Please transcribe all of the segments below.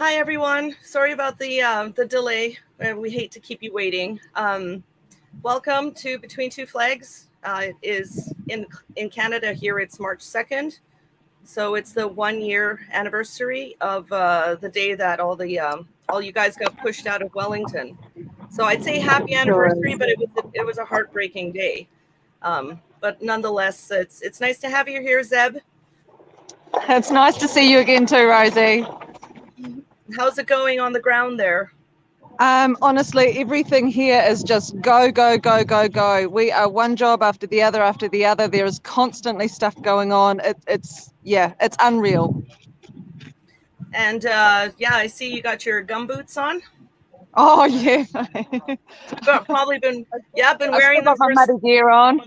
Hi, everyone. Sorry about the delay. We hate to keep you waiting. Welcome to Between Two Flags. It is in Canada here. It's March 2nd. So it's the 1-year anniversary of the day that all you guys got pushed out of Wellington. So I'd say happy anniversary, but it was a heartbreaking day. But nonetheless, it's nice to have you here, Zeb. It's nice to see you again too, Rosie. How's it going on the ground there? Honestly, everything here is just go, go, go, go, go. We are one job after the other after the other. There is constantly stuff going on. It's unreal. And I see you got your gumboots on. Oh yeah. Probably been wearing them for my muddy gear on.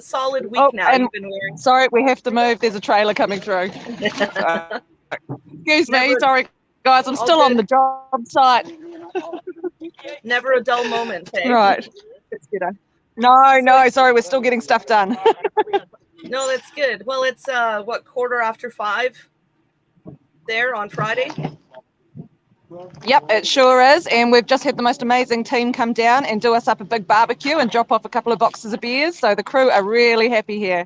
Solid week now. You've been wearing. Sorry, we have to move. There's a trailer coming through. Excuse me. Sorry, guys. I'm still on the job site. Never a dull moment. Hey? Right. It's better. No. Sorry, we're still getting stuff done. No, that's good. Well, it's 5:15 there on Friday. Yep, it sure is. And we've just had the most amazing team come down and do us up a big barbecue and drop off a couple of boxes of beers. So the crew are really happy here.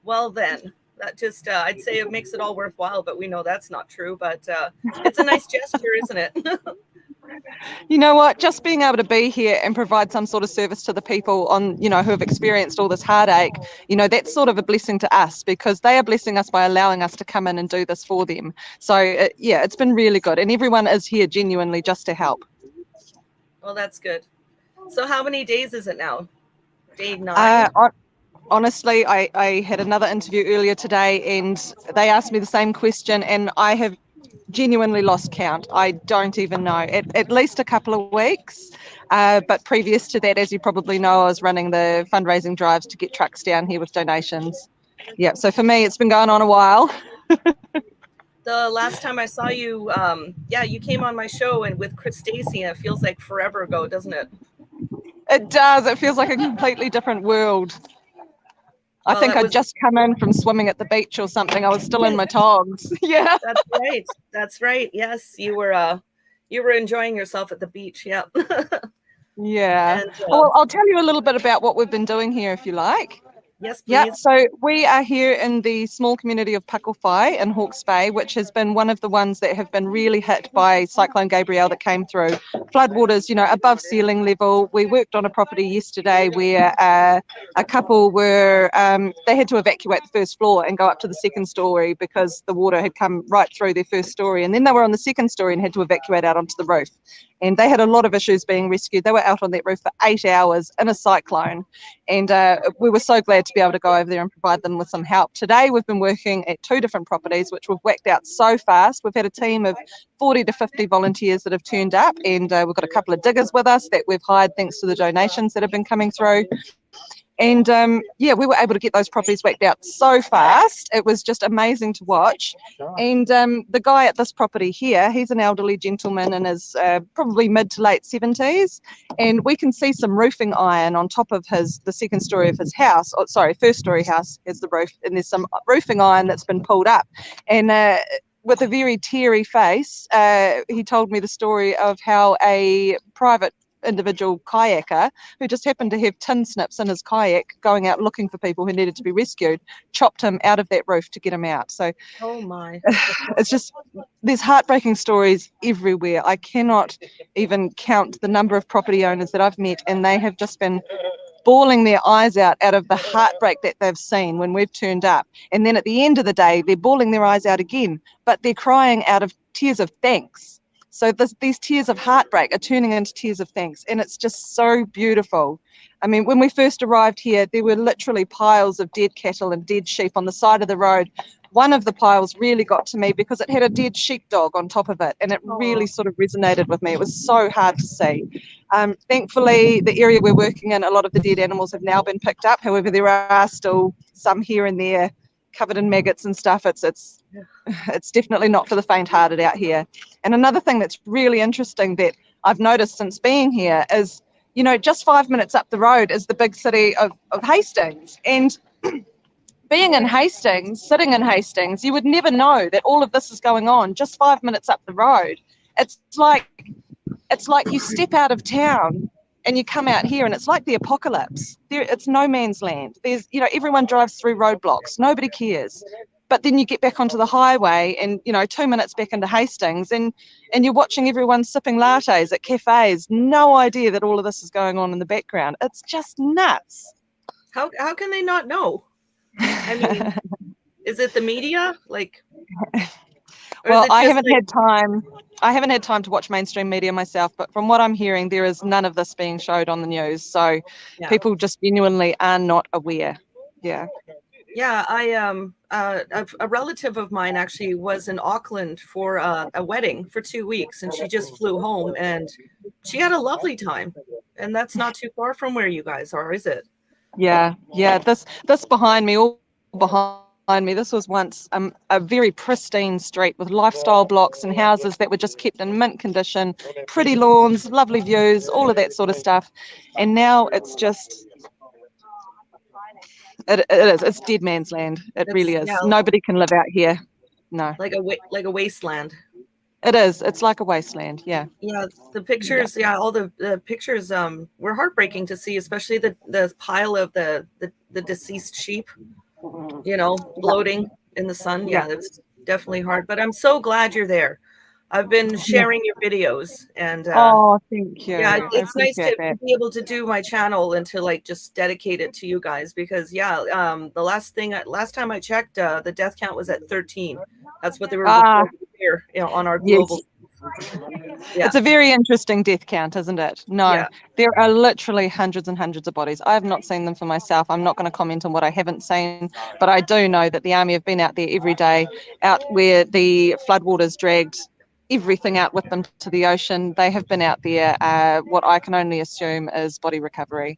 Well, then, that just, I'd say it makes it all worthwhile, but we know that's not true. But it's a nice gesture, isn't it? You know what? Just being able to be here and provide some sort of service to the people who have experienced all this heartache, that's sort of a blessing to us because they are blessing us by allowing us to come in and do this for them. So, it's been really good. And everyone is here genuinely just to help. Well, that's good. So how many days is it now? Day 9? Honestly, I had another interview earlier today and they asked me the same question and I have genuinely lost count. I don't even know. At least a couple of weeks. But previous to that, as you probably know, I was running the fundraising drives to get trucks down here with donations. Yeah, so for me, it's been going on a while. The last time I saw you, you came on my show and with Chris Stacey, and it feels like forever ago, doesn't it? It does. It feels like a completely different world. I think I'd just come in from swimming at the beach or something. I was still in my togs. Yeah. That's right. Yes, you were enjoying yourself at the beach. Yeah. Yeah. Well, I'll tell you a little bit about what we've been doing here if you like. Yes, please. Yeah, so we are here in the small community of Pakowhai in Hawkes Bay, which has been one of the ones that have been really hit by Cyclone Gabrielle that came through. Floodwaters, above ceiling level. We worked on a property yesterday where a couple were, they had to evacuate the first floor and go up to the second story because the water had come right through their first story. And then they were on the second story and had to evacuate out onto the roof. And they had a lot of issues being rescued. They were out on that roof for 8 hours in a cyclone. And we were so glad to be able to go over there and provide them with some help. Today, we've been working at 2 different properties, which we've whacked out so fast. We've had a team of 40 to 50 volunteers that have turned up. And we've got a couple of diggers with us that we've hired thanks to the donations that have been coming through. And we were able to get those properties whacked out so fast. It was just amazing to watch. And the guy at this property here, he's an elderly gentleman in his probably mid to late 70s. And we can see some roofing iron on top of the second story of his house. Oh, sorry, first story house has the roof. And there's some roofing iron that's been pulled up. And with a very teary face, he told me the story of how a private individual kayaker who just happened to have tin snips in his kayak going out looking for people who needed to be rescued chopped him out of that roof to get him out. So oh my, it's just, there's heartbreaking stories everywhere. I cannot even count the number of property owners that I've met and they have just been bawling their eyes out of the heartbreak that they've seen when we've turned up. And then at the end of the day they're bawling their eyes out again, but they're crying out of tears of thanks. So these tears of heartbreak are turning into tears of thanks, and it's just so beautiful. I mean, when we first arrived here, there were literally piles of dead cattle and dead sheep on the side of the road. One of the piles really got to me because it had a dead sheepdog on top of it, and it really sort of resonated with me. It was so hard to see. Thankfully, the area we're working in, a lot of the dead animals have now been picked up. However, there are still some here and there covered in maggots and stuff. It's definitely not for the faint-hearted out here. And another thing that's really interesting that I've noticed since being here is, just 5 minutes up the road is the big city of Hastings. And being in Hastings, sitting in Hastings, you would never know that all of this is going on just 5 minutes up the road. It's like you step out of town and you come out here and it's like the apocalypse. It's no man's land. There's, everyone drives through roadblocks. Nobody cares. But then you get back onto the highway and, 2 minutes back into Hastings and you're watching everyone sipping lattes at cafes. No idea that all of this is going on in the background. It's just nuts. How can they not know? I mean, is it the media? Well, I haven't had time to watch mainstream media myself, but from what I'm hearing, there is none of this being showed on the news. So people just genuinely are not aware. Yeah. Yeah, a relative of mine actually was in Auckland for a wedding for 2 weeks, and she just flew home, and she had a lovely time. And that's not too far from where you guys are, is it? Yeah. This behind me, all behind me, this was once a very pristine street with lifestyle blocks and houses that were just kept in mint condition, pretty lawns, lovely views, all of that sort of stuff. And now it's just... It is. It's dead man's land. It really is. Yeah. Nobody can live out here. No. Like a wasteland. It is. It's like a wasteland. Yeah. Yeah. The pictures. Yeah. All the pictures. Were heartbreaking to see, especially the pile of the deceased sheep. Bloating in the sun. Yeah. It was definitely hard. But I'm so glad you're there. I've been sharing your videos and thank you. Yeah, it's nice to be able to do my channel and to just dedicate it to you guys because the last time I checked, the death count was at 13. That's what they were reporting here, on our global. Yeah. It's a very interesting death count, isn't it? No, there are literally hundreds and hundreds of bodies. I have not seen them for myself. I'm not going to comment on what I haven't seen, but I do know that the Army have been out there every day, out where the floodwaters dragged everything out with them to the ocean. They have been out there, what I can only assume is body recovery.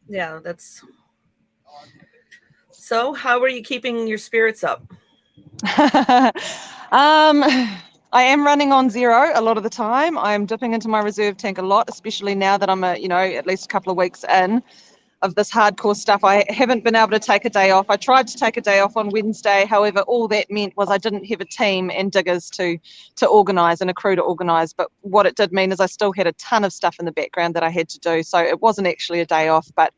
Yeah, so how are you keeping your spirits up? I am running on zero a lot of the time. I'm dipping into my reserve tank a lot, especially now that I'm at least a couple of weeks in of this hardcore stuff. I haven't been able to take a day off. I tried to take a day off on Wednesday. However, all that meant was I didn't have a team and diggers to organise and a crew to organise. But what it did mean is I still had a ton of stuff in the background that I had to do. So it wasn't actually a day off. But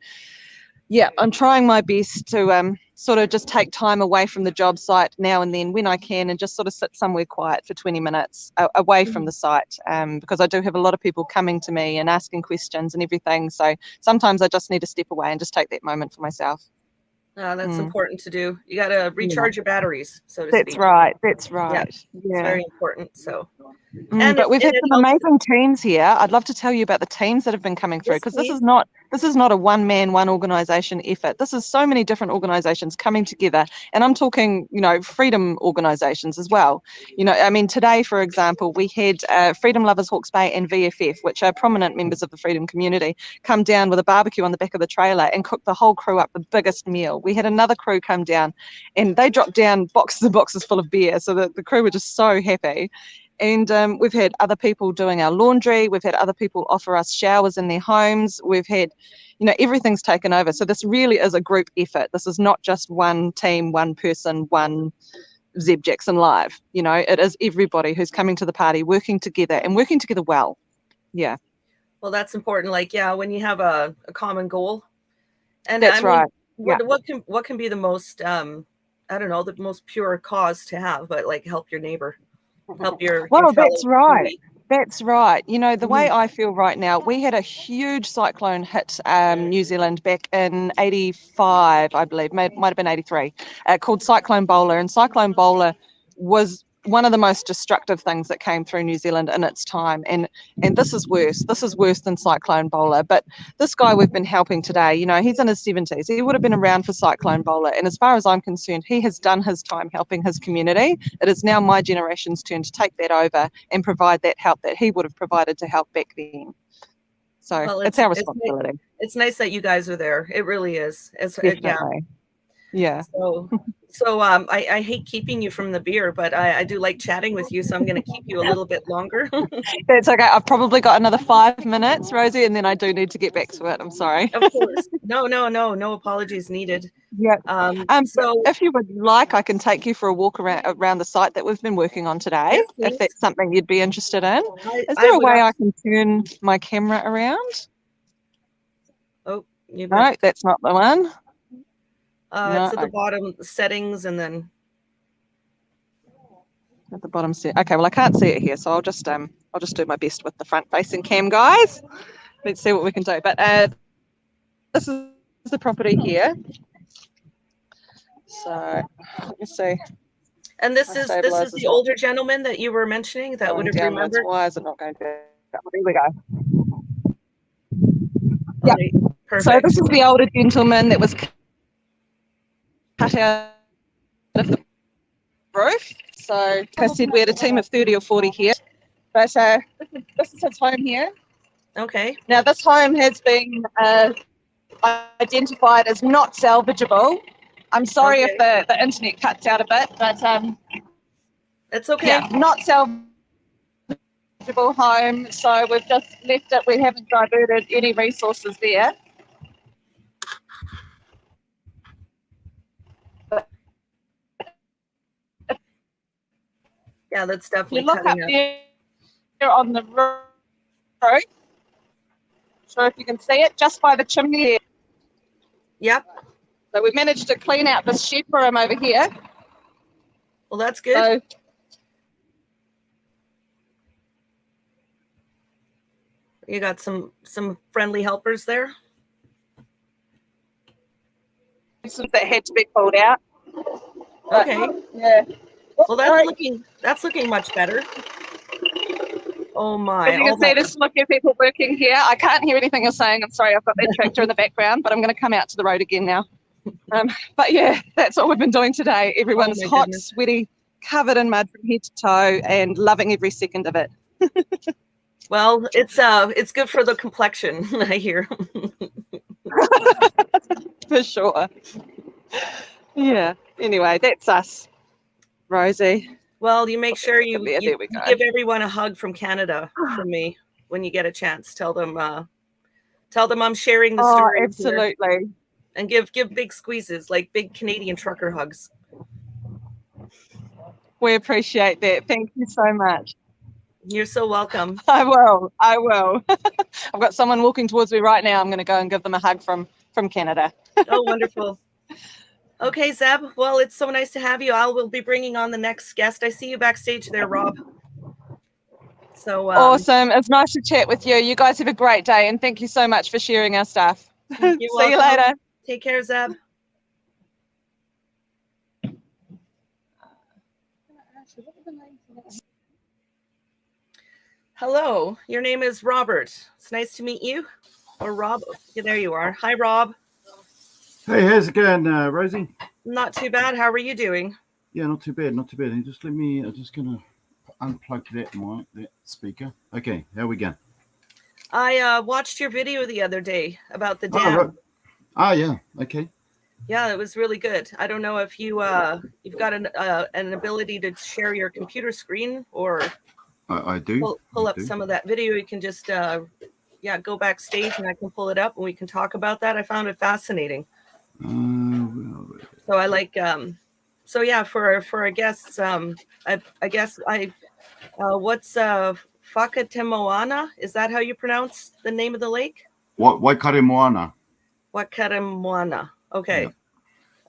yeah, I'm trying my best to sort of just take time away from the job site now and then when I can and just sort of sit somewhere quiet for 20 minutes away from the site because I do have a lot of people coming to me and asking questions and everything. So sometimes I just need to step away and just take that moment for myself. That's important to do. You got to recharge your batteries, so to speak. That's right. Yeah. It's very important. So, but we've had some amazing teams here. I'd love to tell you about the teams that have been coming through because this is not a one-man, one organisation effort. This is so many different organisations coming together, and I'm talking, freedom organisations as well. Today, for example, we had Freedom Lovers Hawkes Bay and VFF, which are prominent members of the freedom community, come down with a barbecue on the back of the trailer and cook the whole crew up the biggest meal. We had another crew come down, and they dropped down boxes and boxes full of beer, so the crew were just so happy. And we've had other people doing our laundry. We've had other people offer us showers in their homes. We've had, everything's taken over. So this really is a group effort. This is not just one team, one person, one Zeb Jackson live. It is everybody who's coming to the party, working together and working together well. Yeah. Well, that's important. When you have a common goal. And that's right. What can be the most, the most pure cause to have, but help your neighbor. Help your that's right. That's right. The way I feel right now, we had a huge cyclone hit New Zealand back in 85, I believe, might have been 83, called Cyclone Bowler. And Cyclone Bowler was one of the most destructive things that came through New Zealand in its time. And this is worse. This is worse than Cyclone Bowler. But this guy we've been helping today, he's in his 70s. He would have been around for Cyclone Bowler. And as far as I'm concerned, he has done his time helping his community. It is now my generation's turn to take that over and provide that help that he would have provided to help back then. So it's our responsibility. It's nice that you guys are there. It really is. Definitely. Yeah. So I hate keeping you from the beer, but I do like chatting with you, so I'm going to keep you a little bit longer. That's okay. I've probably got another 5 minutes, Rosie, and then I do need to get back to it. I'm sorry. Of course. No apologies needed. Yeah. So if you would like, I can take you for a walk around the site that we've been working on today, yes, if please. that's something you'd be interested in. Is I there a would way I can turn my camera around? Oh, you No, that's not the one. No, it's at the bottom, settings, and then at the bottom set. Okay, well I can't see it here, so I'll just do my best with the front-facing cam, guys. Let's see what we can do. But this is the property here. So let me see. And this is the older gentleman that you were mentioning that would have remembered. Why is it not going to? Here we go. Yeah, perfect. So this is the older gentleman that was cut out of the roof. So like I said, we had a team of 30 or 40 here. But this is his home here. Okay. Now this home has been identified as not salvageable. I'm sorry if the internet cuts out a bit, but it's okay. Yeah, not salvageable home. So we've just left it. We haven't diverted any resources there. Yeah, that's definitely. You look up there on the roof. So if you can see it, just by the chimney. Yep. So we managed to clean out this shed for him over here. Well, that's good. So, you got some friendly helpers there. That had to be pulled out. Okay. Yeah. Well, that's looking much better. Oh my! As you can see, there's a few people working here. I can't hear anything you're saying. I'm sorry, I've got that tractor in the background, but I'm going to come out to the road again now. But yeah, that's what we've been doing today. Everyone's hot, sweaty, covered in mud from head to toe, and loving every second of it. Well, it's good for the complexion, I hear. For sure. Yeah. Anyway, that's us, Rosie. Well, you make sure you give everyone a hug from Canada from me when you get a chance. Tell them I'm sharing the story. Absolutely. Here. And give big squeezes, like big Canadian trucker hugs. We appreciate that. Thank you so much. You're so welcome. I will. I've got someone walking towards me right now. I'm going to go and give them a hug from Canada. Oh, wonderful. Okay, Zeb. Well, it's so nice to have you. We'll be bringing on the next guest. I see you backstage there, Rob. So awesome. It's nice to chat with you. You guys have a great day, and thank you so much for sharing our stuff. See you later. Take care, Zeb. Hello, your name is Robert. It's nice to meet you. Or Rob. Yeah, there you are. Hi, Rob. Hey, how's it going, Rosie? Not too bad. How are you doing? Yeah, not too bad, not too bad. And just let me, I'm just going to unplug that speaker. Okay, how we going? I watched your video the other day about the dam. Oh, yeah, okay. Yeah, it was really good. I don't know if you've got an ability to share your computer screen, or I do. Pull up some of that video. You can just go backstage and I can pull it up and we can talk about that. I found it fascinating. So I like so yeah, for our guests, I guess what's Whakatemoana? Is that how you pronounce the name of the lake? Waikaremoana. Whakatemoana. Okay. Yeah.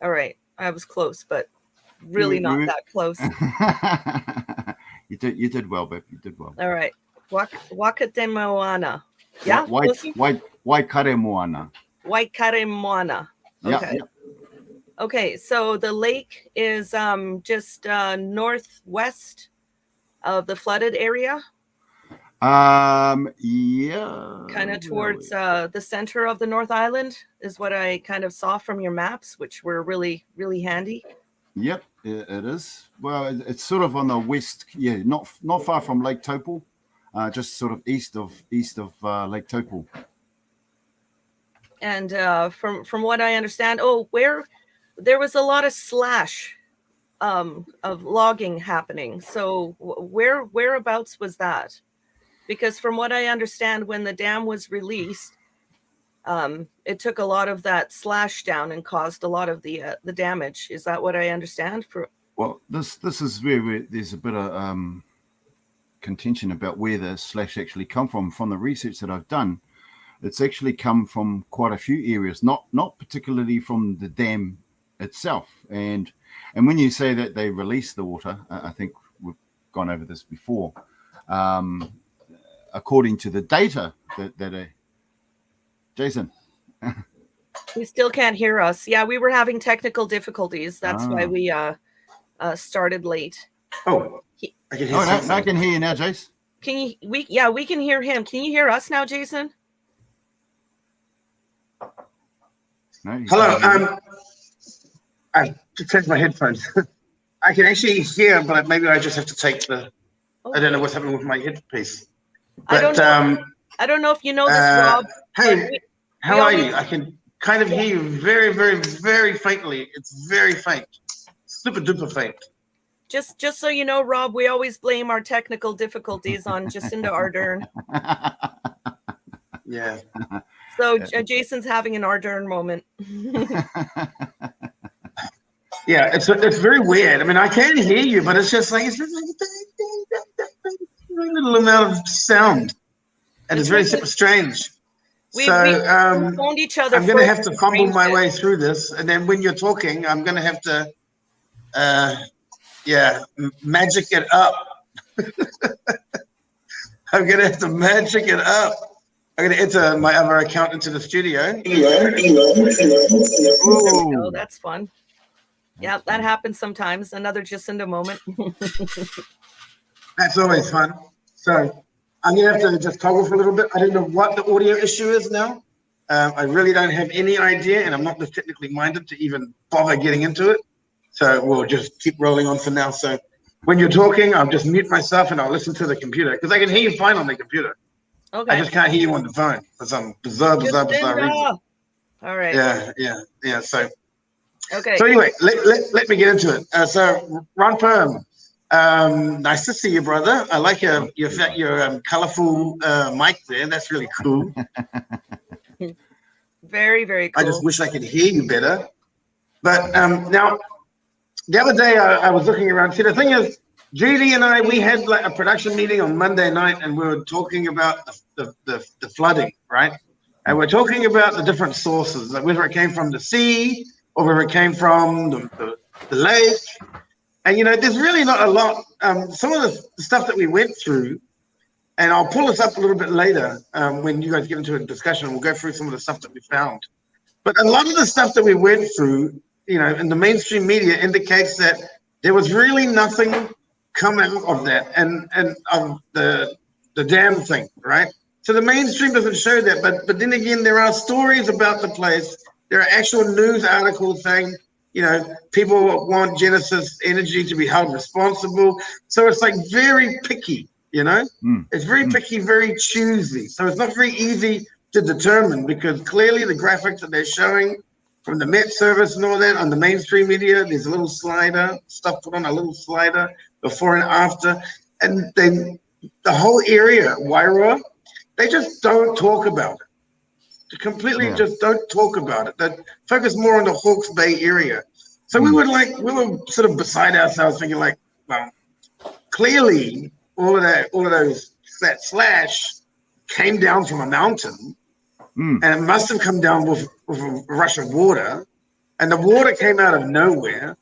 All right. I was close, but really not that close. You did well, babe. You did well. All right. Whakatemoana. Yeah. Waikaremoana. Waikaremoana. Okay. Yeah. Okay. So the lake is just northwest of the flooded area. Yeah. Kind of towards the center of the North Island is what I kind of saw from your maps, which were really, really handy. Yep, it is. Well, it's sort of on the west, yeah, not far from Lake Taupo, just sort of east of Lake Taupo. And from what I understand, where there was a lot of slash of logging happening. So whereabouts was that? Because from what I understand, when the dam was released, it took a lot of that slash down and caused a lot of the damage. Is that what I understand? Well, this is where there's a bit of contention about where the slash actually come from. From the research that I've done, it's actually come from quite a few areas, not particularly from the dam itself. And when you say that they release the water, I think we've gone over this before. According to the data that Jason. We still can't hear us. Yeah, we were having technical difficulties. That's why we started late. Oh, I can hear I can hear you now, Jace. Can you? We can hear him. Can you hear us now, Jason? No, hello. I changed my headphones. I can actually hear, but maybe I just have to take the. Okay. I don't know what's happening with my headpiece. But, I don't know if you know this, Rob. Hey, how are you? I can kind of hear you very, very, very faintly. It's very faint, super duper faint. Just so you know, Rob, we always blame our technical difficulties on Jacinda Ardern. Yeah. So Jason's having an Ardern moment. Yeah, it's very weird. I mean, I can hear you, but it's just like it's just like a little amount of sound, and it's very strange. We phoned each other. I'm going to have to fumble my way through this, and then when you're talking, I'm going to have to, magic it up. I'm going to have to magic it up. I'm going to enter my other account into the studio. Oh, that's fun. Yeah, that happens sometimes. Another Jacinda moment. That's always fun. So I'm going to have to just toggle for a little bit. I don't know what the audio issue is now. I really don't have any idea, and I'm not this technically minded to even bother getting into it. So we'll just keep rolling on for now. So when you're talking, I'll just mute myself and I'll listen to the computer because I can hear you fine on the computer. Okay. I just can't hear you on the phone for some bizarre reason. All right. Yeah. So. Okay. So anyway, let me get into it. So Ron Perham, nice to see you, brother. I like your colorful mic there. That's really cool. Very, very cool. I just wish I could hear you better. But now, the other day I was looking around. See, the thing is, Judy and I, we had like a production meeting on Monday night, and we were talking about the flooding, right? And we're talking about the different sources, like whether it came from the sea or whether it came from the lake. And, you know, there's really not a lot. Some of the stuff that we went through, and I'll pull this up a little bit later when you guys get into a discussion, we'll go through some of the stuff that we found. But a lot of the stuff that we went through, you know, in the mainstream media indicates that there was really nothing come out of that and of the dam thing, right? So the mainstream doesn't show that, but then again, there are stories about the place. There are actual news articles saying, you know, people want Genesis Energy to be held responsible. So it's like very picky, you know? It's very picky, very choosy. So it's not very easy to determine because clearly the graphics that they're showing from the Met Service and all that on the mainstream media, there's a little slider, stuff put on a little slider before and after. And then the whole area, Wairoa, they just don't talk about it. They completely just don't talk about it. They focus more on the Hawkes Bay area. So we were sort of beside ourselves thinking like, well, clearly all of that slash came down from a mountain and it must have come down with a rush of water, and the water came out of nowhere,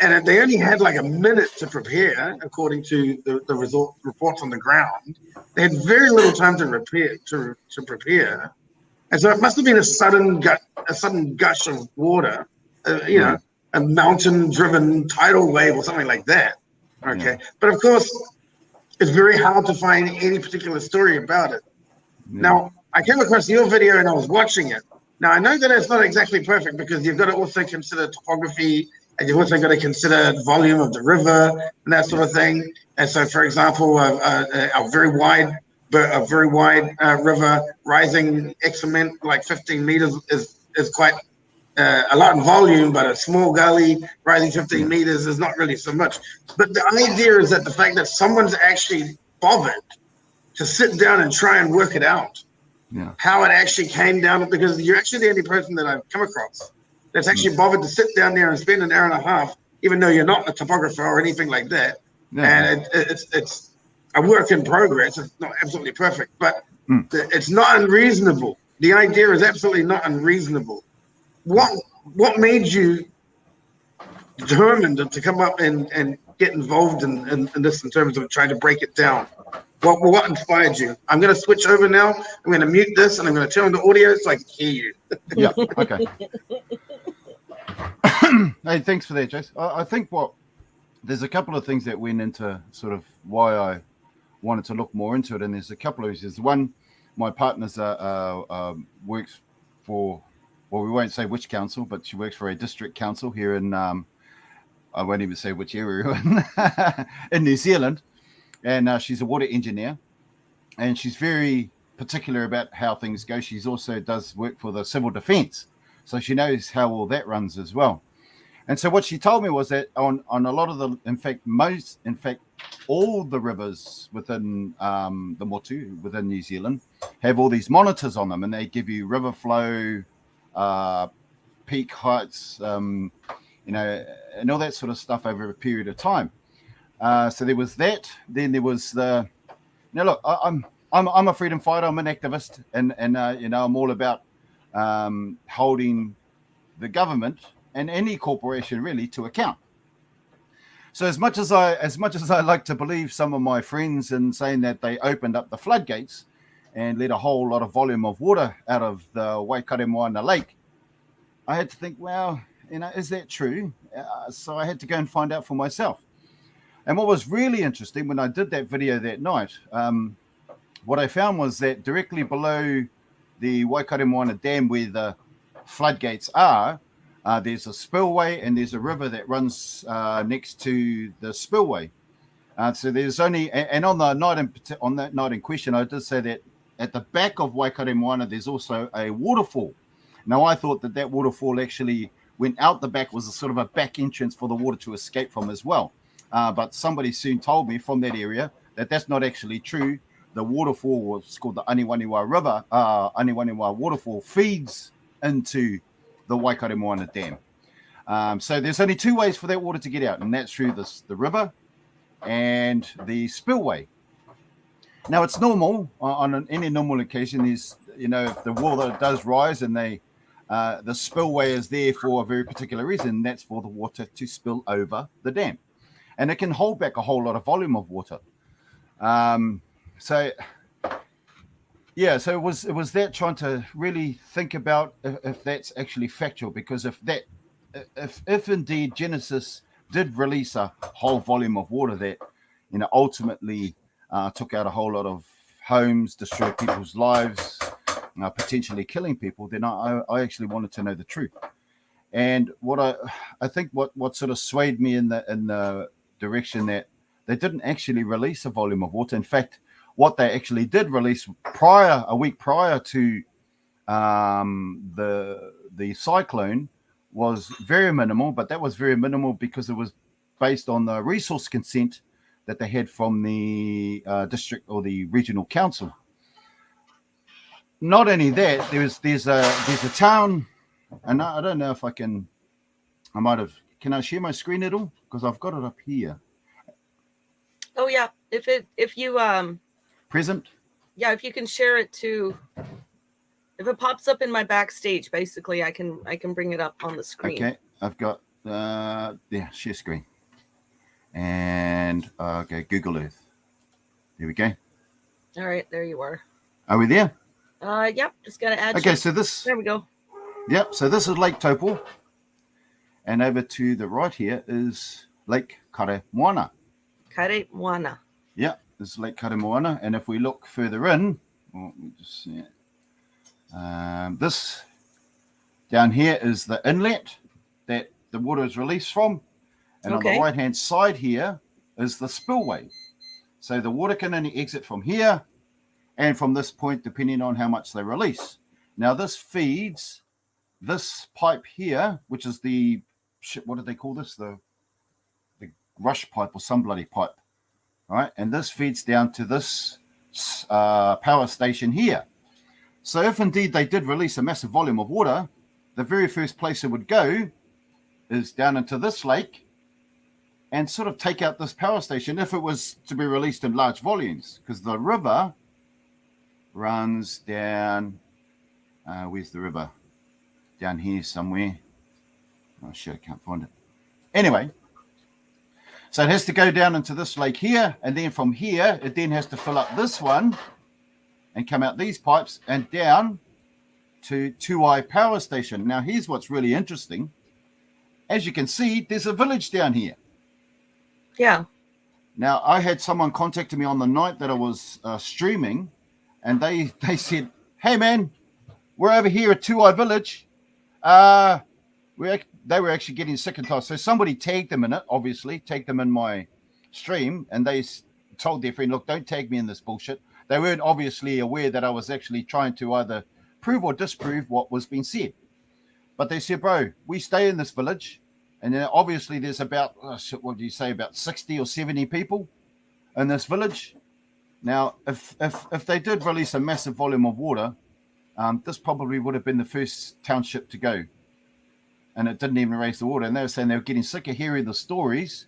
and they only had like a minute to prepare, according to the reports on the ground. They had very little time to prepare, and so it must have been a sudden gush of water, you know, a mountain-driven tidal wave or something like that. Okay, but of course, it's very hard to find any particular story about it. Now, I came across your video and I was watching it. Now, I know that it's not exactly perfect because you've got to also consider topography and you've also got to consider volume of the river and that sort of thing. And so, for example, a very wide river rising X amount, like 15 meters, is a lot in volume, but a small gully rising 15 meters is not really so much. But the idea is that the fact that someone's actually bothered to sit down and try and work it out, how it actually came down, because you're actually the only person that I've come across that's actually bothered to sit down there and spend an hour and a half, even though you're not a topographer or anything like that. And it's a work in progress. It's not absolutely perfect, but it's not unreasonable. The idea is absolutely not unreasonable. What made you determined to come up and get involved in this in terms of trying to break it down? What inspired you? I'm going to switch over now. I'm going to mute this and I'm going to turn on the audio so I can hear you. Yeah, okay. Hey, thanks for that, Jace. I think there's a couple of things that went into sort of why I wanted to look more into it, and there's a couple of reasons. One, my partner's works for, well, we won't say which council, but she works for a district council here in, I won't even say which area, in New Zealand. And she's a water engineer, and she's very particular about how things go. She's also does work for the civil defence, so she knows how all that runs as well. And so what she told me was that on a lot of the, in fact, all the rivers within the Motu, within New Zealand, have all these monitors on them, and they give you river flow, peak heights, and all that sort of stuff over a period of time. So there was that. Then there was the. Now look, I'm a freedom fighter. I'm an activist, and I'm all about holding the government and any corporation really to account. So as much as I like to believe some of my friends in saying that they opened up the floodgates and let a whole lot of volume of water out of the Waikaremoana Lake, I had to think, well, is that true? So I had to go and find out for myself. And what was really interesting when I did that video that night, what I found was that directly below the Waikaremoana Dam, where the floodgates are, there's a spillway and there's a river that runs next to the spillway. So there's only, and on that night in question, I did say that at the back of Waikaremoana, there's also a waterfall. Now, I thought that waterfall actually went out the back, was a sort of a back entrance for the water to escape from as well. But somebody soon told me from that area that that's not actually true. The waterfall was called the Aniwaniwa River. Aniwaniwa waterfall feeds into the Waikaremoana Dam. So there's only two ways for that water to get out, and that's through the river and the spillway. Now, it's normal on any normal occasion is, if the water does rise and the spillway is there for a very particular reason, that's for the water to spill over the dam. And it can hold back a whole lot of volume of water. So it was that trying to really think about if that's actually factual, because if indeed Genesis did release a whole volume of water that ultimately took out a whole lot of homes, destroyed people's lives, potentially killing people, then I actually wanted to know the truth. And what I think what sort of swayed me in the direction that they didn't actually release a volume of water. In fact, what they actually did release a week prior to the cyclone was very minimal, but that was very minimal because it was based on the resource consent that they had from the district or the regional council. Not only that, there's a town, and I don't know if can I share my screen at all? Because I've got it up here. Oh yeah, if you present. Yeah, if you can share it to, if it pops up in my backstage, basically I can bring it up on the screen. Okay, I've got share screen, and okay, Google Earth. Here we go. All right, there you are. Are we there? Yep. Just gotta add. Okay, so this. There we go. Yep. So this is Lake Taupo, and over to the right here is Lake Karemoana. Karemoana. Yeah, this is Lake Karemoana, and if we look further in, let me just see it. This down here is the inlet that the water is released from, and on the right-hand side here is the spillway. So the water can only exit from here and from this point, depending on how much they release. Now, this feeds this pipe here, which is the what did they call this? The rush pipe or some bloody pipe, right? And this feeds down to this power station here. So if indeed they did release a massive volume of water, the very first place it would go is down into this lake and sort of take out this power station if it was to be released in large volumes, because the river runs down, where's the river? Down here somewhere. Oh shit, I can't find it. Anyway, so it has to go down into this lake here, and then from here, it then has to fill up this one and come out these pipes and down to 2i power station. Now, here's what's really interesting. As you can see, there's a village down here. Yeah. Now, I had someone contacting me on the night that I was streaming, and they said, hey, man, we're over here at 2i Village. They were actually getting sick and tired. So somebody tagged them in it, obviously, tagged them in my stream, and they told their friend, look, don't tag me in this bullshit. They weren't obviously aware that I was actually trying to either prove or disprove what was being said. But they said, bro, we stay in this village, and then obviously there's about, what do you say, about 60 or 70 people in this village. Now, if they did release a massive volume of water, this probably would have been the first township to go. And it didn't even raise the water. And they were saying they were getting sick of hearing the stories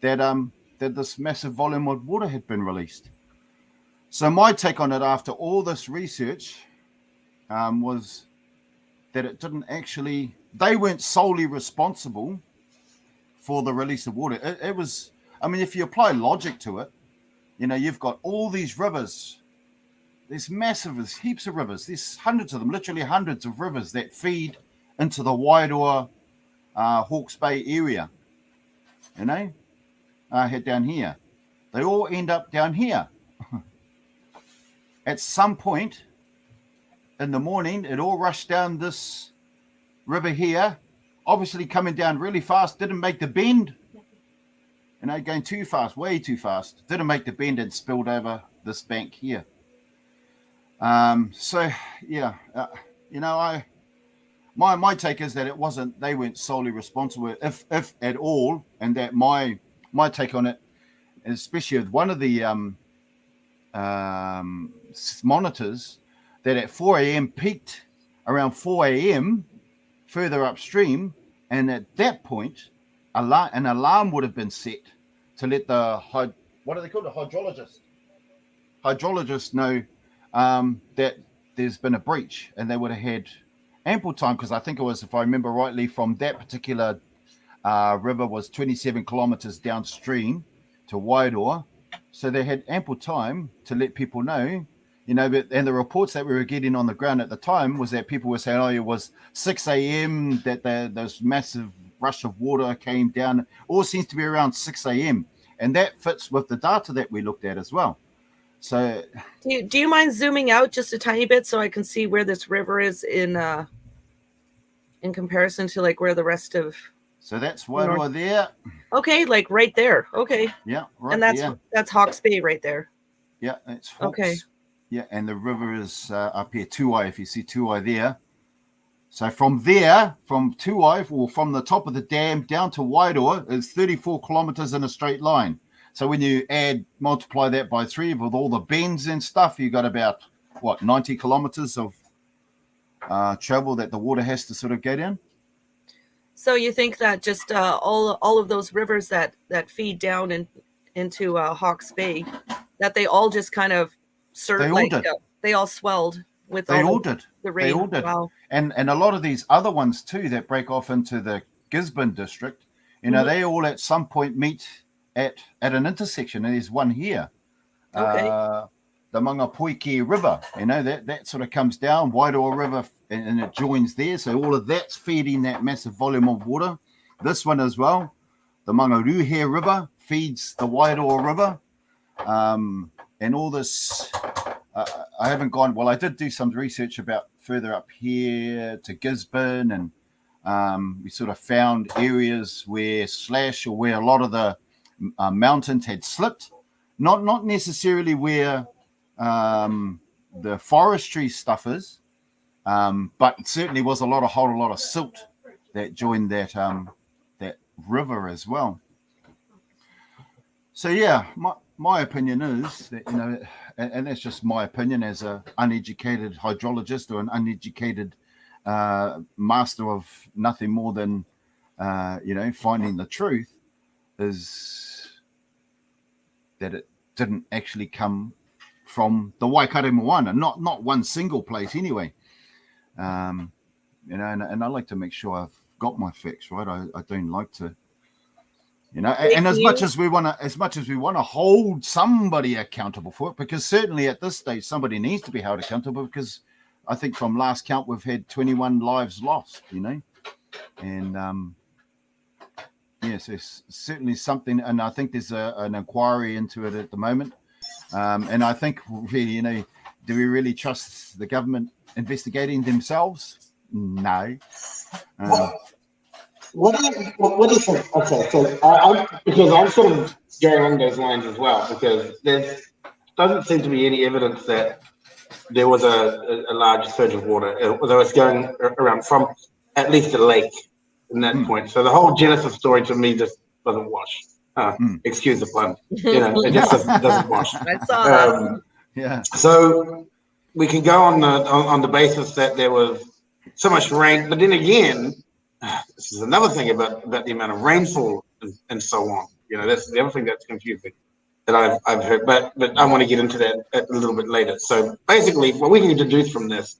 that that this massive volume of water had been released. So my take on it after all this research was that it didn't actually, they weren't solely responsible for the release of water. It was, I mean, if you apply logic to it, you know, you've got all these rivers. There's heaps of rivers. There's hundreds of them, literally hundreds of rivers that feed into the Wairoa, Hawkes Bay area, you know, head down here. They all end up down here. At some point in the morning, it all rushed down this river here, obviously coming down really fast, didn't make the bend, you know, going too fast, way too fast, didn't make the bend and spilled over this bank here. So, yeah, you know, My take is that they weren't solely responsible, if at all, and that my take on it, especially with one of the monitors, that at 4 a.m. peaked around 4 a.m. further upstream, and at that point, an alarm would have been set to let the what are they called, the hydrologist know that there's been a breach, and they would have had ample time, because I think it was, if I remember rightly, from that particular river was 27 kilometers downstream to Wairoa. So they had ample time to let people know, you know, and the reports that we were getting on the ground at the time was that people were saying, oh, it was 6 a.m. that this massive rush of water came down. All seems to be around 6 a.m. And that fits with the data that we looked at as well. So, do you mind zooming out just a tiny bit so I can see where this river is in comparison to like where the rest of? So that's Wairoa there. Okay, like right there. Okay. Yeah, right. And that's Hawkes Bay right there. Yeah, it's Hawkes. Okay. Yeah, and the river is up here, 2i. If you see 2i there. So from there, from 2i, or from the top of the dam down to Wairoa, is 34 kilometers in a straight line. So when you multiply that by 3 with all the bends and stuff, you got about, 90 kilometers of travel that the water has to sort of go down. So you think that just all of those rivers that feed down into Hawkes Bay, that they all just kind of they all swelled with the rain? They all did. Wow. And a lot of these other ones too that break off into the Gisborne district, you know, they all at some point meet at an intersection, and there's one here. Okay. The Mangapuiki River, you know, that sort of comes down, Wairoa River, and it joins there. So all of that's feeding that massive volume of water. This one as well, the Mangaruhe River feeds the Wairoa River. And all this, I haven't gone, well, I did do some research about further up here to Gisborne, and we sort of found areas where where a lot of the mountains had slipped, not necessarily where the forestry stuff is, But it certainly was a whole lot of silt that joined that that river as well. So yeah, my opinion is that, you know, and that's just my opinion as an uneducated hydrologist or an uneducated master of nothing more than you know, finding the truth, is that it didn't actually come from the Waikato Moana, not one single place anyway. You know, and I like to make sure I've got my facts right. I don't like to, you know, and as much as we want to hold somebody accountable for it, because certainly at this stage somebody needs to be held accountable, because I think from last count we've had 21 lives lost, you know, and yes, there's certainly something, and I think there's an inquiry into it at the moment, and I think, you know, do we really trust the government investigating themselves? No. What do you think? Okay, so because I'm sort of going along those lines as well, because there doesn't seem to be any evidence that there was a large surge of water, although it's going around from at least a lake in that point. So the whole Genesis story to me just doesn't wash. Excuse the pun. You know, it just doesn't wash. I saw that. Yeah. So we can go on the basis that there was so much rain, but then again, this is another thing about the amount of rainfall and so on. You know, that's the other thing that's confusing that I've heard, but I want to get into that a little bit later. So basically, what we can deduce from this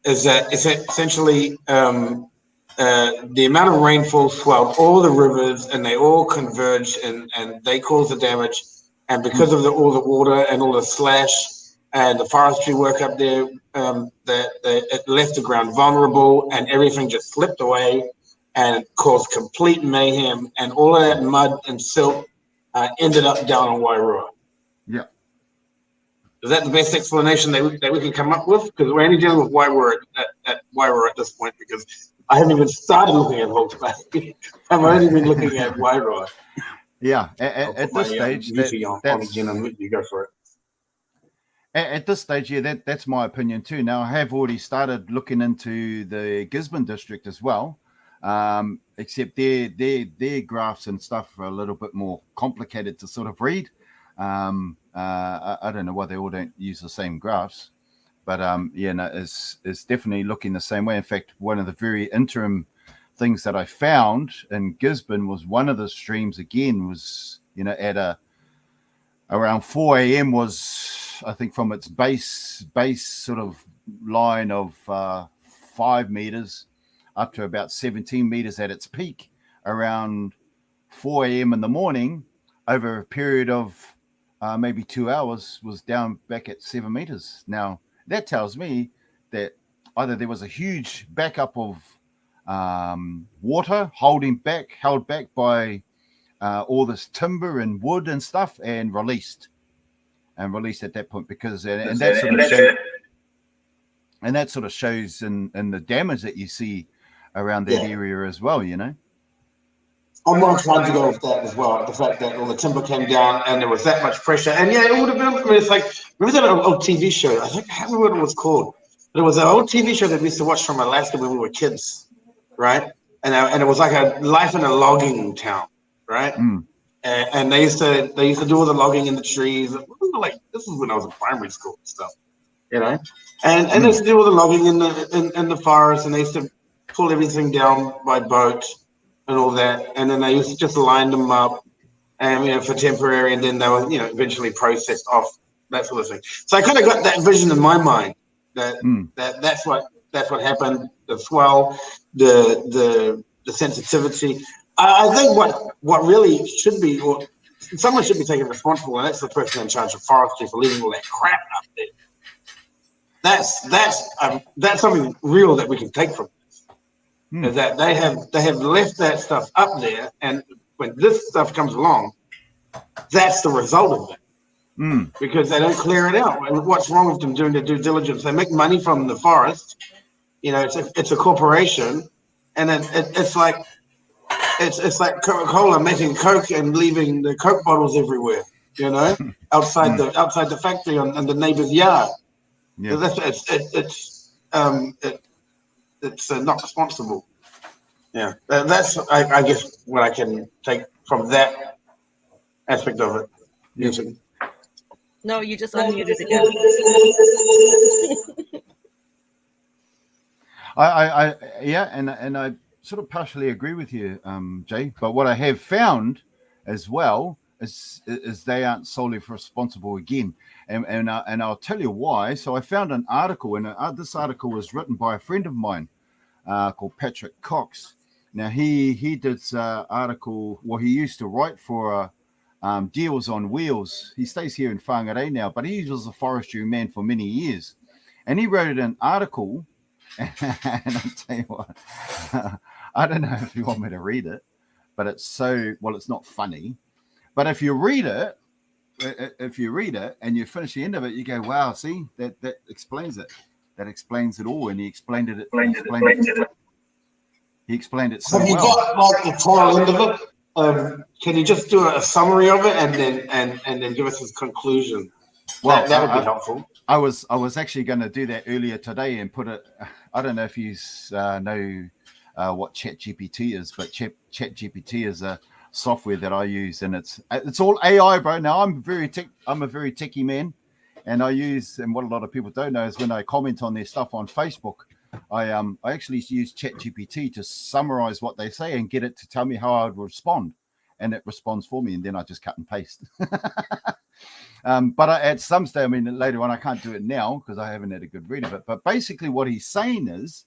is that it's essentially the amount of rainfall swelled all the rivers, and they all converge, and they cause the damage. And because of all the water and all the slash and the forestry work up there, it left the ground vulnerable, and everything just slipped away and caused complete mayhem. And all of that mud and silt ended up down on Wairoa. Yeah. Is that the best explanation that we can come up with? Because we're only dealing with Wairoa at Wairoa at this point, because I haven't even started looking at Hawkes Bay. I've only been looking at Wairoa. Yeah, at this stage, you go for it. At this stage, yeah, that's my opinion too. Now, I have already started looking into the Gisborne district as well, except their graphs and stuff are a little bit more complicated to sort of read. I don't know why they all don't use the same graphs, but yeah, no, it's definitely looking the same way. In fact, one of the very interim things that I found in Gisborne was one of the streams again was, you know, at around 4 a.m. was, I think, from its base sort of line of 5 meters up to about 17 meters at its peak around 4 a.m. in the morning, over a period of maybe 2 hours, was down back at 7 meters. Now, that tells me that either there was a huge backup of water held back by all this timber and wood and stuff, and released at that point, because and that sort of shows in the damage that you see around that area as well, you know. I'm more inclined to go with that as well. The fact that all the timber came down and there was that much pressure, and yeah, it would have been. I mean, it's like, remember that old TV show? I can't remember what it was called. But it was an old TV show that we used to watch from Alaska when we were kids, right? And it was like a life in a logging town, right? And they used to do all the logging in the trees. Like, this is when I was in primary school and stuff, you know. And they used to do all the logging in the forest, and they used to pull everything down by boat and all that. And then they used to just line them up, and, you know, for temporary, and then they were, you know, eventually processed off, that sort of thing. So I kind of got that vision in my mind that's what happened. The swell, the sensitivity. I think what really should be, or someone should be taken responsible, and that's the person in charge of forestry, for leaving all that crap up there. That's something real that we can take from this. Is that they have left that stuff up there, and when this stuff comes along, that's the result of that. Because they don't clear it out. And what's wrong with them doing their due diligence? They make money from the forest. You know, it's a corporation, and then it's like Coca-Cola making Coke and leaving the Coke bottles everywhere. You know, outside the factory on the neighbor's yard. Yeah. So it's not responsible. Yeah, that's I guess what I can take from that aspect of it. Music. No, you just unmuted again. And I sort of partially agree with you, Jay. But what I have found as well is they aren't solely responsible again, and I'll tell you why. So I found an article, and this article was written by a friend of mine called Patrick Cox. Now he did this article. Well, he used to write for Deals on Wheels. He stays here in Whangarei now, but he was a forestry man for many years, and he wrote an article. And I'll tell you what, I don't know if you want me to read it, but it's not funny. But if you read it and you finish the end of it, you go, wow, see, that explains it. That explains it all. And he explained it. He explained it so well. Have you got like the tail end of it? Can you just do a summary of it and then give us his conclusion? Well, that would be helpful. I was actually going to do that earlier today and put it. I don't know if you know what ChatGPT is, but ChatGPT is a software that I use, and it's all AI, bro. Now I'm a very techie man, and I use, and what a lot of people don't know is when I comment on their stuff on Facebook, I actually use ChatGPT to summarize what they say and get it to tell me how I would respond, and it responds for me, and then I just cut and paste. But at some stage, I mean, later on, I can't do it now because I haven't had a good read of it. But basically what he's saying is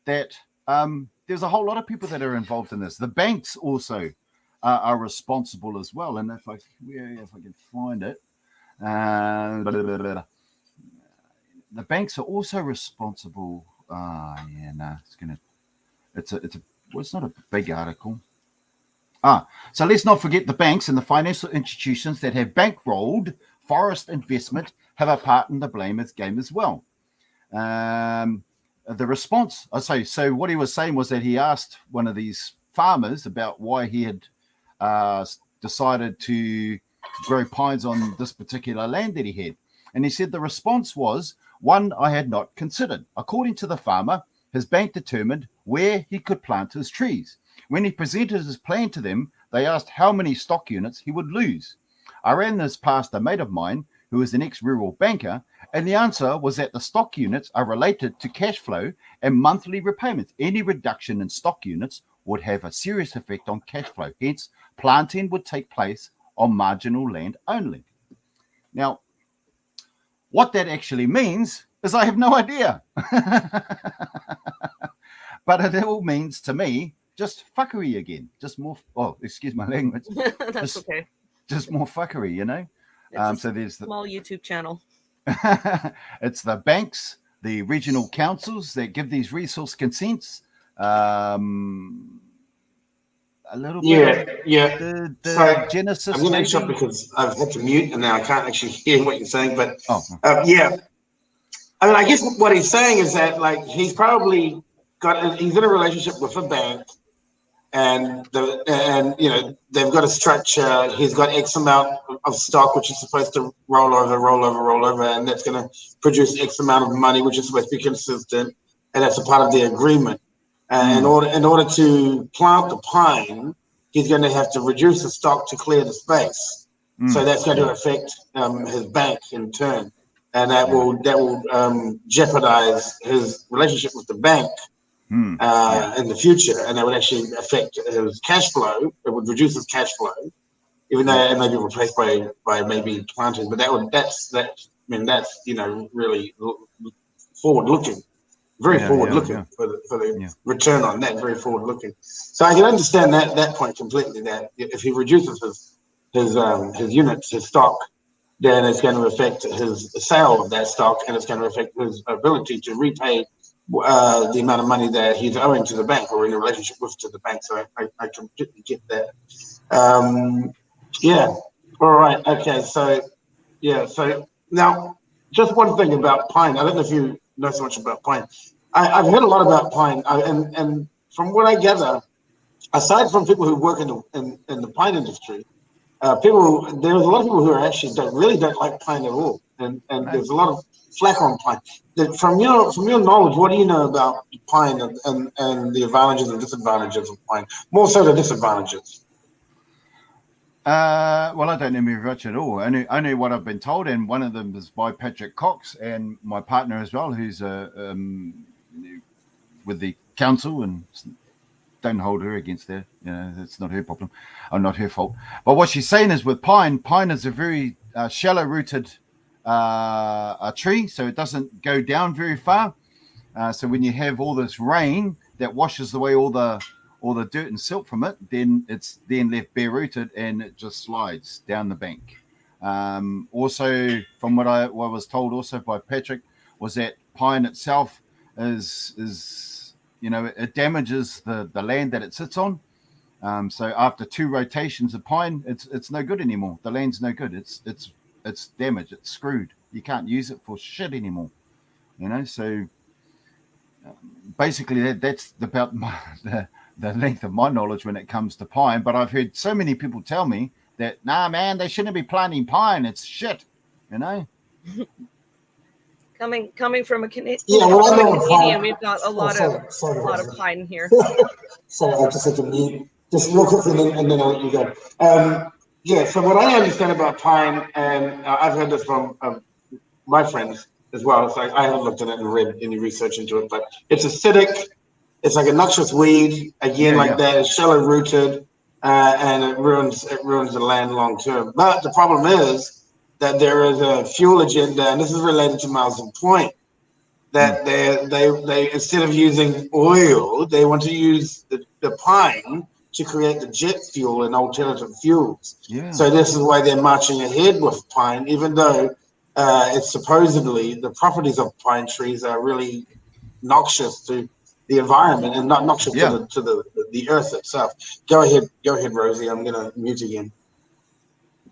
that there's a whole lot of people that are involved in this. The banks also are responsible as well. And if I can find it, the banks are also responsible. It's not a big article. So let's not forget the banks and the financial institutions that have bankrolled forest investment have a part in the blame game as well. The response, so what he was saying was that he asked one of these farmers about why he had decided to grow pines on this particular land that he had. And he said the response was one I had not considered. According to the farmer, his bank determined where he could plant his trees. When he presented his plan to them, they asked how many stock units he would lose. I ran this past a mate of mine who is an ex-rural banker, and the answer was that the stock units are related to cash flow and monthly repayments. Any reduction in stock units would have a serious effect on cash flow. Hence, planting would take place on marginal land only. Now, what that actually means is I have no idea. But it all means to me just fuckery again, just more. Oh, excuse my language. That's okay. Just more fuckery, you know. So there's the small YouTube channel. It's the banks, the regional councils that give these resource consents. A little bit. Yeah. The Genesis. I'm going to interrupt because I've had to mute and now I can't actually hear what you're saying. But yeah, I mean, I guess what he's saying is that like he's probably he's in a relationship with a bank, and you know they've got a structure. He's got X amount of stock which is supposed to roll over, and that's going to produce X amount of money which is supposed to be consistent, and that's a part of the agreement. And in order to plant the pine, he's going to have to reduce the stock to clear the space. So that's going to affect his bank in turn, and that will jeopardize his relationship with the bank. In the future, and that would actually affect his cash flow. It would reduce his cash flow, even though it may be replaced by maybe planting. But that's you know really forward looking, very forward looking for the return on that. Very forward looking. So I can understand that point completely. That if he reduces his units, his stock, then it's going to affect his sale of that stock, and it's going to affect his ability to repay the amount of money that he's owing to the bank or in a relationship with to the bank. So I completely get that. All right. Okay. So now just one thing about pine. I don't know if you know so much about pine. I've heard a lot about pine, and from what I gather, aside from people who work in the pine industry, there's a lot of people who are actually don't like pine at all, and there's a lot of flack on pine. From your knowledge, what do you know about pine and the advantages and disadvantages of pine? More so the disadvantages. Well, I don't know very much at all. Only what I've been told, and one of them is by Patrick Cox and my partner as well, who's with the council, and don't hold her against her. You know, it's not her problem, or not her fault. But what she's saying is with pine is a very shallow-rooted tree, so it doesn't go down very far. So when you have all this rain that washes away all the dirt and silt from it, then it's then left bare-rooted and it just slides down the bank. Also, from what I was told also by Patrick, was that pine itself is you know, it damages the land that it sits on. So after 2 rotations of pine, it's no good anymore. The land's no good. It's damaged. It's screwed. You can't use it for shit anymore. You know, so basically that's about the length of my knowledge when it comes to pine. But I've heard so many people tell me that, nah, man, they shouldn't be planting pine. It's shit, you know. Coming from a Canadian, we've got a lot of pine here. Sorry, I just had to mute. Just real quickly, and then I'll let you go. Yeah, so what I understand about pine, and I've heard this from my friends as well, so I haven't looked at it and read any research into it, but it's acidic, it's like a noxious weed, again, that, it's shallow-rooted, and it ruins the land long-term. But the problem is that there is a fuel agenda, and this is related to Miles' point, that they instead of using oil, they want to use the pine to create the jet fuel and alternative fuels. Yeah. So this is why they're marching ahead with pine, even though it's supposedly the properties of pine trees are really noxious to the environment and not noxious to the earth itself. Go ahead, Rosie. I'm gonna mute again.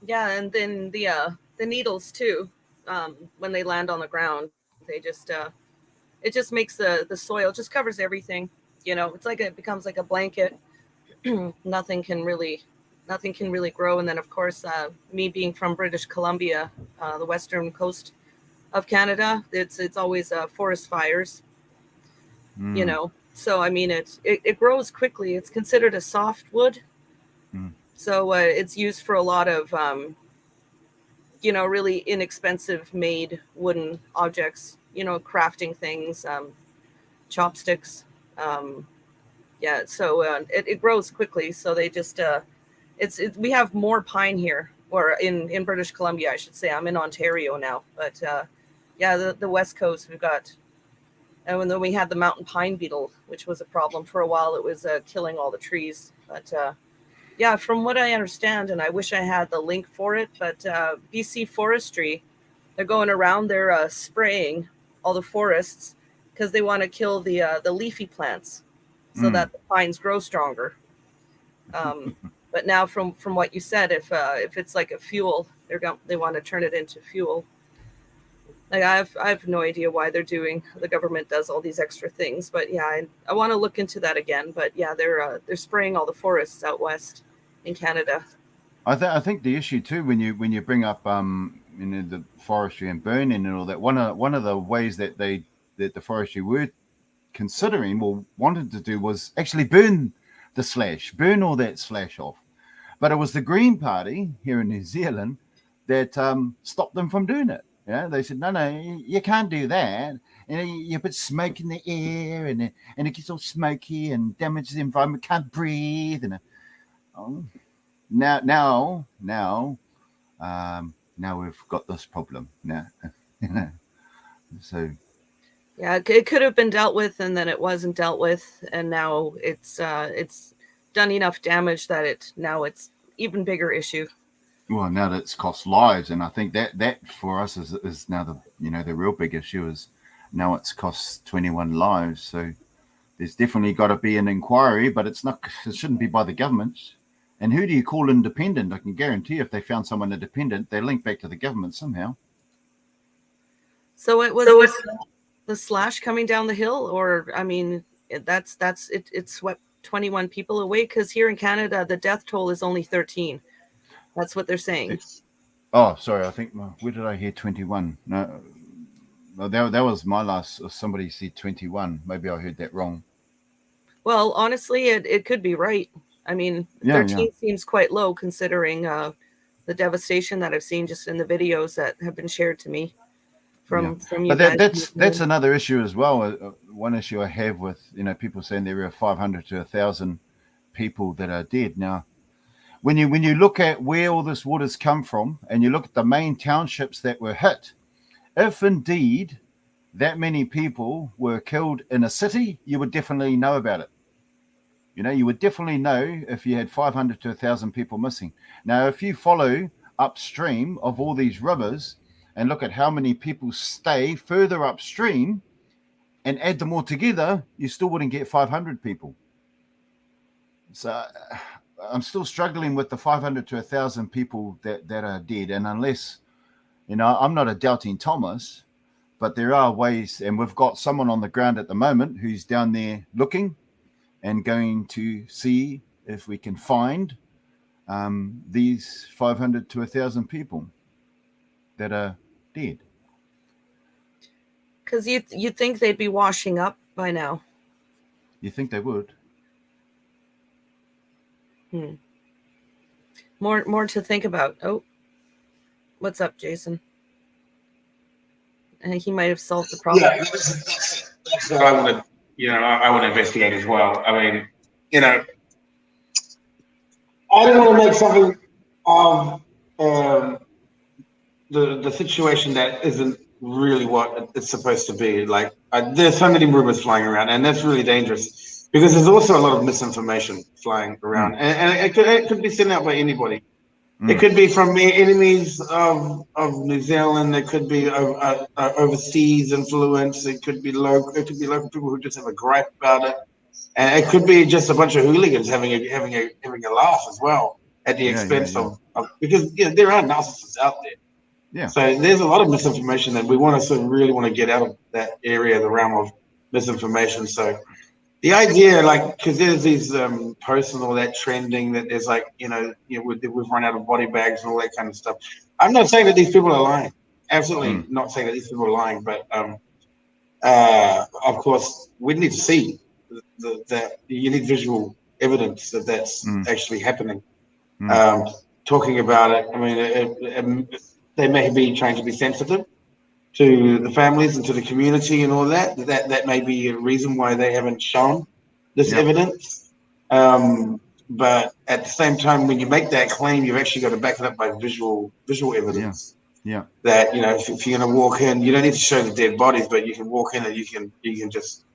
Yeah, and then the needles too, when they land on the ground, they just it just makes the soil, just covers everything. You know, it's like it becomes like a blanket. Nothing can really grow. And then of course, me being from British Columbia, the western coast of Canada, it's always forest fires. You know, so I mean it grows quickly. It's considered a softwood, so it's used for a lot of you know, really inexpensive made wooden objects, you know, crafting things, chopsticks. Yeah, so it grows quickly. So they just, we have more pine here, or in British Columbia, I should say. I'm in Ontario now. But yeah, the West Coast, we've got, and then we had the mountain pine beetle, which was a problem for a while. It was killing all the trees. But yeah, from what I understand, and I wish I had the link for it, but BC Forestry, they're going around, they're spraying all the forests because they want to kill the leafy plants so that the pines grow stronger. But now, from what you said, if it's like a fuel, they want to turn it into fuel. Like I have no idea why the government does all these extra things, but yeah, I want to look into that again. But yeah, they're spraying all the forests out west in Canada. I think the issue too, when you bring up you know, the forestry and burning and all that, one of the ways that the forestry were considering or wanted to do was actually burn all that slash off. But it was the Green Party here in New Zealand that stopped them from doing it. Yeah, they said, no, you can't do that. And you put smoke in the air, and it gets all smoky and damages the environment. Can't breathe. And now we've got this problem. Now, so yeah, it could have been dealt with, and then it wasn't dealt with, and now it's done enough damage that it's even bigger issue. Well, now that's cost lives, and I think that for us is now the real big issue is now it's cost 21 lives. So there's definitely got to be an inquiry, but it shouldn't be by the government. And who do you call independent? I can guarantee if they found someone independent, they link back to the government somehow. So it was the slash coming down the hill, or I mean, it swept 21 people away, because here in Canada the death toll is only 13. That's what they're saying. Oh, sorry. I think, where did I hear 21? No, Well, that was my last. Somebody said 21. Maybe I heard that wrong. Well, honestly, it could be right. I mean, Yeah, 13 seems quite low considering the devastation that I've seen just in the videos that have been shared to me from you But guys. that's another issue as well. One issue I have with people saying there are 500 to 1,000 people that are dead now. When you look at where all this water's come from, and you look at the main townships that were hit, if indeed that many people were killed in a city, you would definitely know about it. You would definitely know if you had 500 to 1,000 people missing. Now, if you follow upstream of all these rivers and look at how many people stay further upstream and add them all together, you still wouldn't get 500 people. So I'm still struggling with the 500 to 1,000 people that are dead. And unless, I'm not a doubting Thomas, but there are ways, and we've got someone on the ground at the moment who's down there looking and going to see if we can find these 500 to 1,000 people that are dead. Because you'd think they'd be washing up by now. You think they would? More to think about. Oh, what's up, Jason? I think he might have solved the problem. Yeah, that's what I want to, I want to investigate as well. I mean, I don't want to make something of the situation that isn't really what it's supposed to be. Like, there's so many rumors flying around, and that's really dangerous because there's also a lot of misinformation flying around, and it could be sent out by anybody. It could be from enemies of New Zealand. It could be overseas influence. It could be local. It could be local people who just have a gripe about it, and it could be just a bunch of hooligans having a laugh as well at the expense of because there are narcissists out there. Yeah. So there's a lot of misinformation that we really want to get out of that area, the realm of misinformation. So the idea, because there's these posts and all that trending that there's we've run out of body bags and all that kind of stuff. I'm not saying that these people are lying. Absolutely not saying that these people are lying. But of course, we need to see that you need visual evidence that that's actually happening. Talking about it, I mean, they may be trying to be sensitive to the families and to the community and all that. That may be a reason why they haven't shown this evidence. But at the same time, when you make that claim, you've actually got to back it up by visual evidence. Yeah. That if you're going to walk in, you don't need to show the dead bodies, but you can walk in and you can just.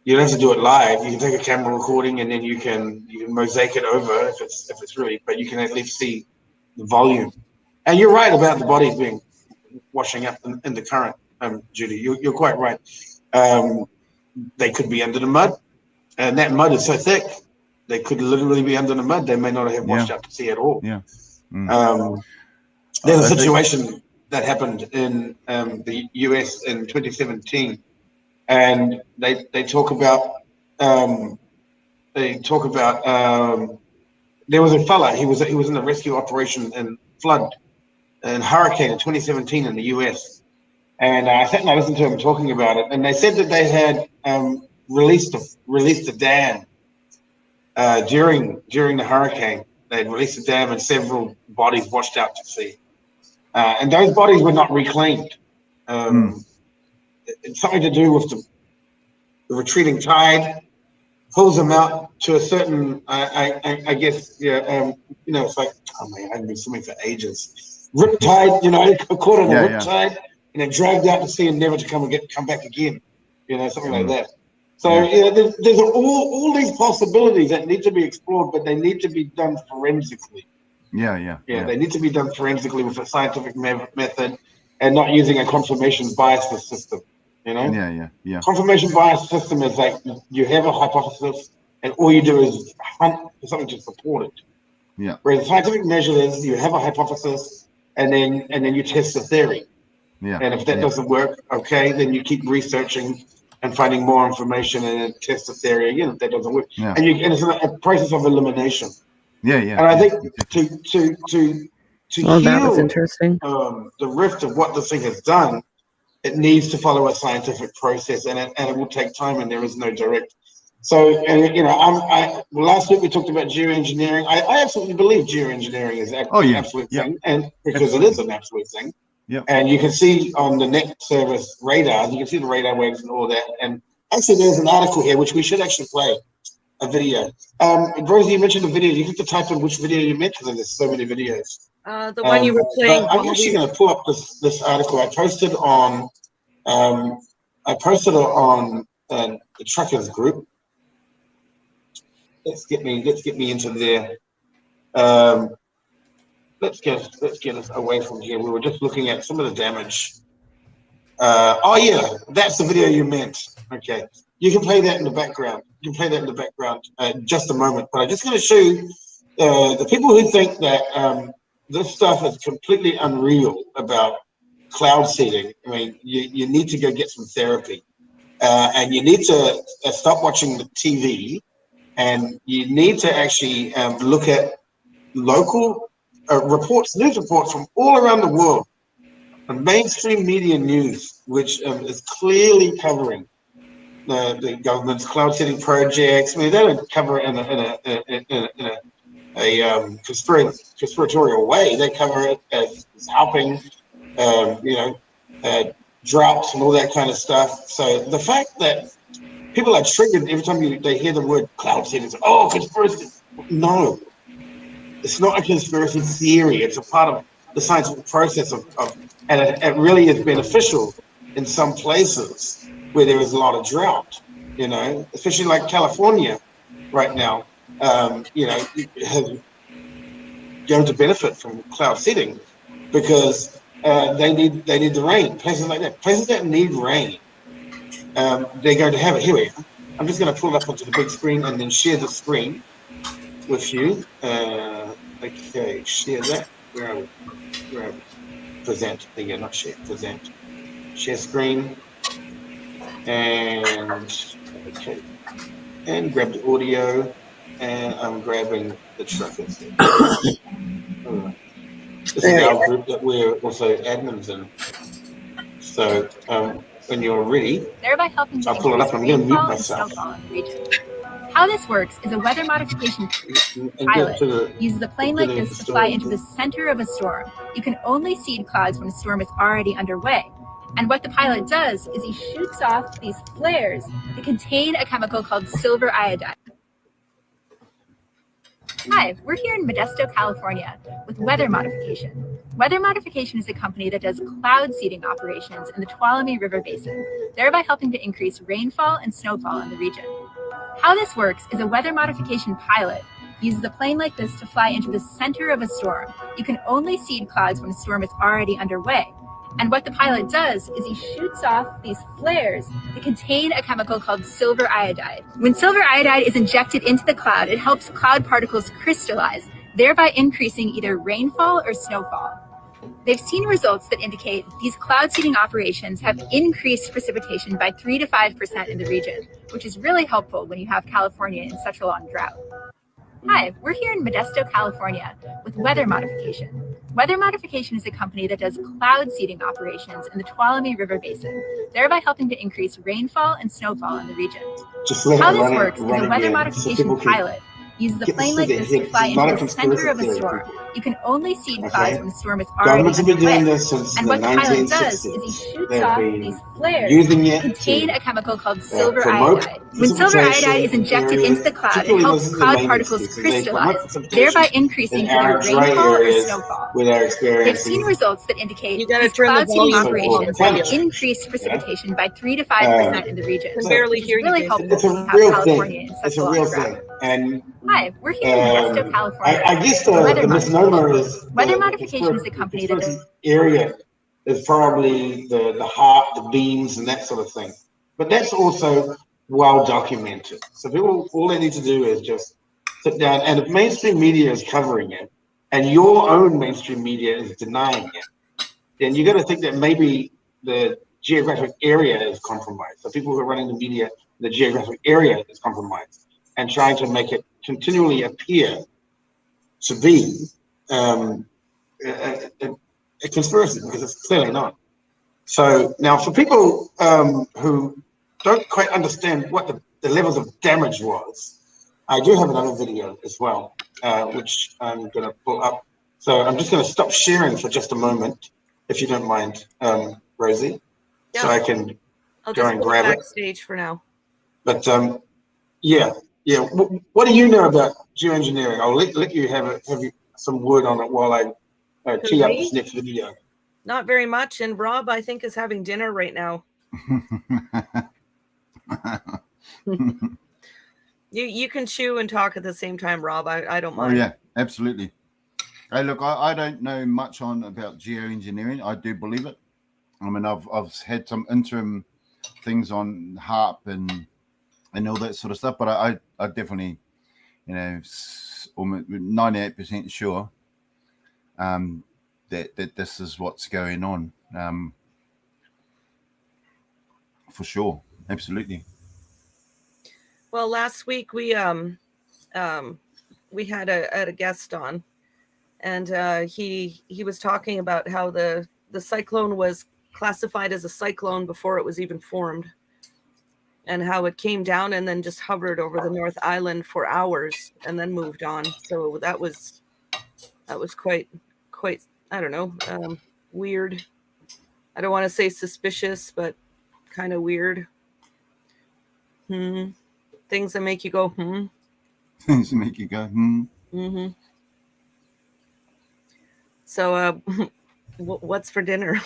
You don't have to do it live. You can take a camera recording and then you can mosaic it over if it's really, but you can at least see the volume. And you're right about the bodies being washing up in the current, Judy. You're quite right. They could be under the mud, and that mud is so thick they could literally be under the mud. They may not have washed up to sea at all. Yeah. There's a situation that happened in the US in 2017, and they talk about there was a fella. He was in a rescue operation in flood and hurricane in 2017 in the US, and I sat and I listened to him talking about it, and they said that they had released a dam during the hurricane. They'd released a dam and several bodies washed out to sea, and those bodies were not reclaimed. It's something to do with the retreating tide pulls them out to a certain I guess it's like, oh man, I've been swimming for ages. Rip tide, caught on a rip tide and then dragged out to sea and never to come back again, something like that. So there's all these possibilities that need to be explored, but they need to be done forensically. They need to be done forensically with a scientific method and not using a confirmation bias system. Confirmation bias system is like you have a hypothesis and all you do is hunt for something to support it. Whereas the scientific measure is you have a hypothesis and then you test the theory. And if that doesn't work, okay, then you keep researching and finding more information and then test the theory again if that doesn't work. And it's a process of elimination. And I think to heal that was interesting. The rift of what this thing has done, it needs to follow a scientific process, and it will take time, and there is no direct. So, and you know, last week we talked about geoengineering. I absolutely believe geoengineering is an absolute thing, and because it is an absolute thing. Yep. And you can see on the net service radars, you can see the radar waves and all that. And actually, there's an article here which we should actually play a video. Rosie, you mentioned a video. You have to type in which video you meant because there's so many videos. The one you were playing. I'm actually going to pull up this article. I posted on the Truckers group. Let's get me into there. Let's get us away from here. We were just looking at some of the damage. Oh yeah, that's the video you meant. Okay, you can play that in the background. Just a moment. But I'm just going to show you the people who think that this stuff is completely unreal about cloud seeding. I mean, you need to go get some therapy, and you need to stop watching the TV, and you need to actually look at local news reports from all around the world, and mainstream media news, which is clearly covering the government's cloud seeding projects. I mean, they don't cover it in a conspiratorial way. They cover it as helping, droughts and all that kind of stuff. So the fact that people are triggered every time they hear the word cloud seeding, it's, oh, conspiracy. No, it's not a conspiracy theory. It's a part of the scientific process and it really is beneficial in some places where there is a lot of drought, especially like California right now, has going to benefit from cloud seeding because they need the rain. Places like that, places that need rain, they're going to have it. Here we are. I'm just going to pull it up onto the big screen and then share the screen with you. Okay, share that. Where are we? Present. Again, not share. Present. Share screen. And okay. And grab the audio. And I'm grabbing the Truckers. This is our group that we're also admins in. So when you're ready, thereby helping I'll pull it up. I'm going to mute myself. How this works is a weather modification pilot uses a plane like this to fly into the center of a storm. You can only seed clouds when a storm is already underway. And what the pilot does is he shoots off these flares that contain a chemical called silver iodide. Hi, we're here in Modesto, California with Weather Modification. Weather Modification is a company that does cloud seeding operations in the Tuolumne River Basin, thereby helping to increase rainfall and snowfall in the region. How this works is a weather modification pilot uses a plane like this to fly into the center of a storm. You can only seed clouds when a storm is already underway. And what the pilot does is he shoots off these flares that contain a chemical called silver iodide. When silver iodide is injected into the cloud, it helps cloud particles crystallize, thereby increasing either rainfall or snowfall. They've seen results that indicate these cloud seeding operations have increased precipitation by 3 to 5% in the region, which is really helpful when you have California in such a long drought. Hi, we're here in Modesto, California with Weather Modification. Weather Modification is a company that does cloud seeding operations in the Tuolumne River Basin, thereby helping to increase rainfall and snowfall in the region. How this works is a weather modification pilot uses a plane like this to fly into the center of a storm. You can only seed clouds when the storm is already underway. And what the pilot does is he shoots off these flares that contain a chemical called silver iodide. When silver iodide is injected into the cloud, it helps cloud particles crystallize, thereby increasing either rainfall or snowfall. They've seen results that indicate these cloud seeding operations have increased precipitation by 3 to 5% in the region. I can barely hear you. Really helpful to have California in such a long drought. And hi, we're here in Modesto, California. I guess the misnomer is Weather Modification is a company that does area is probably the heart, the beams, and that sort of thing. But that's also well documented. So people, all they need to do is just sit down, and if mainstream media is covering it, and your own mainstream media is denying it, then you got to think that maybe the geographic area is compromised. So people who are running the media, the geographic area is compromised, and trying to make it continually appear to be a conspiracy, because it's clearly not. So now for people who don't quite understand what the levels of damage was, I do have another video as well, which I'm going to pull up. So I'm just going to stop sharing for just a moment, if you don't mind, Rosie, Yeah. so I can I'll go just and put it grab it. backstage for now. But yeah. What do you know about geoengineering? I'll let you have some word on it while I tee up this next video. Not very much. And Rob, I think, is having dinner right now. You can chew and talk at the same time, Rob. I don't mind. Oh yeah, absolutely. Hey, look, I don't know much about geoengineering. I do believe it. I mean, I've had some interim things on HARP and all that sort of stuff, but I definitely, you know, almost 98% sure that this is what's going on, for sure, absolutely. Well, last week we had a guest on, and he was talking about how the cyclone was classified as a cyclone before it was even formed, and how it came down and then just hovered over the North Island for hours and then moved on. So that was quite I don't know, weird. I don't want to say suspicious, but kind of weird. Things that make you go, Things that make you go, Mm-hmm. So, what's for dinner?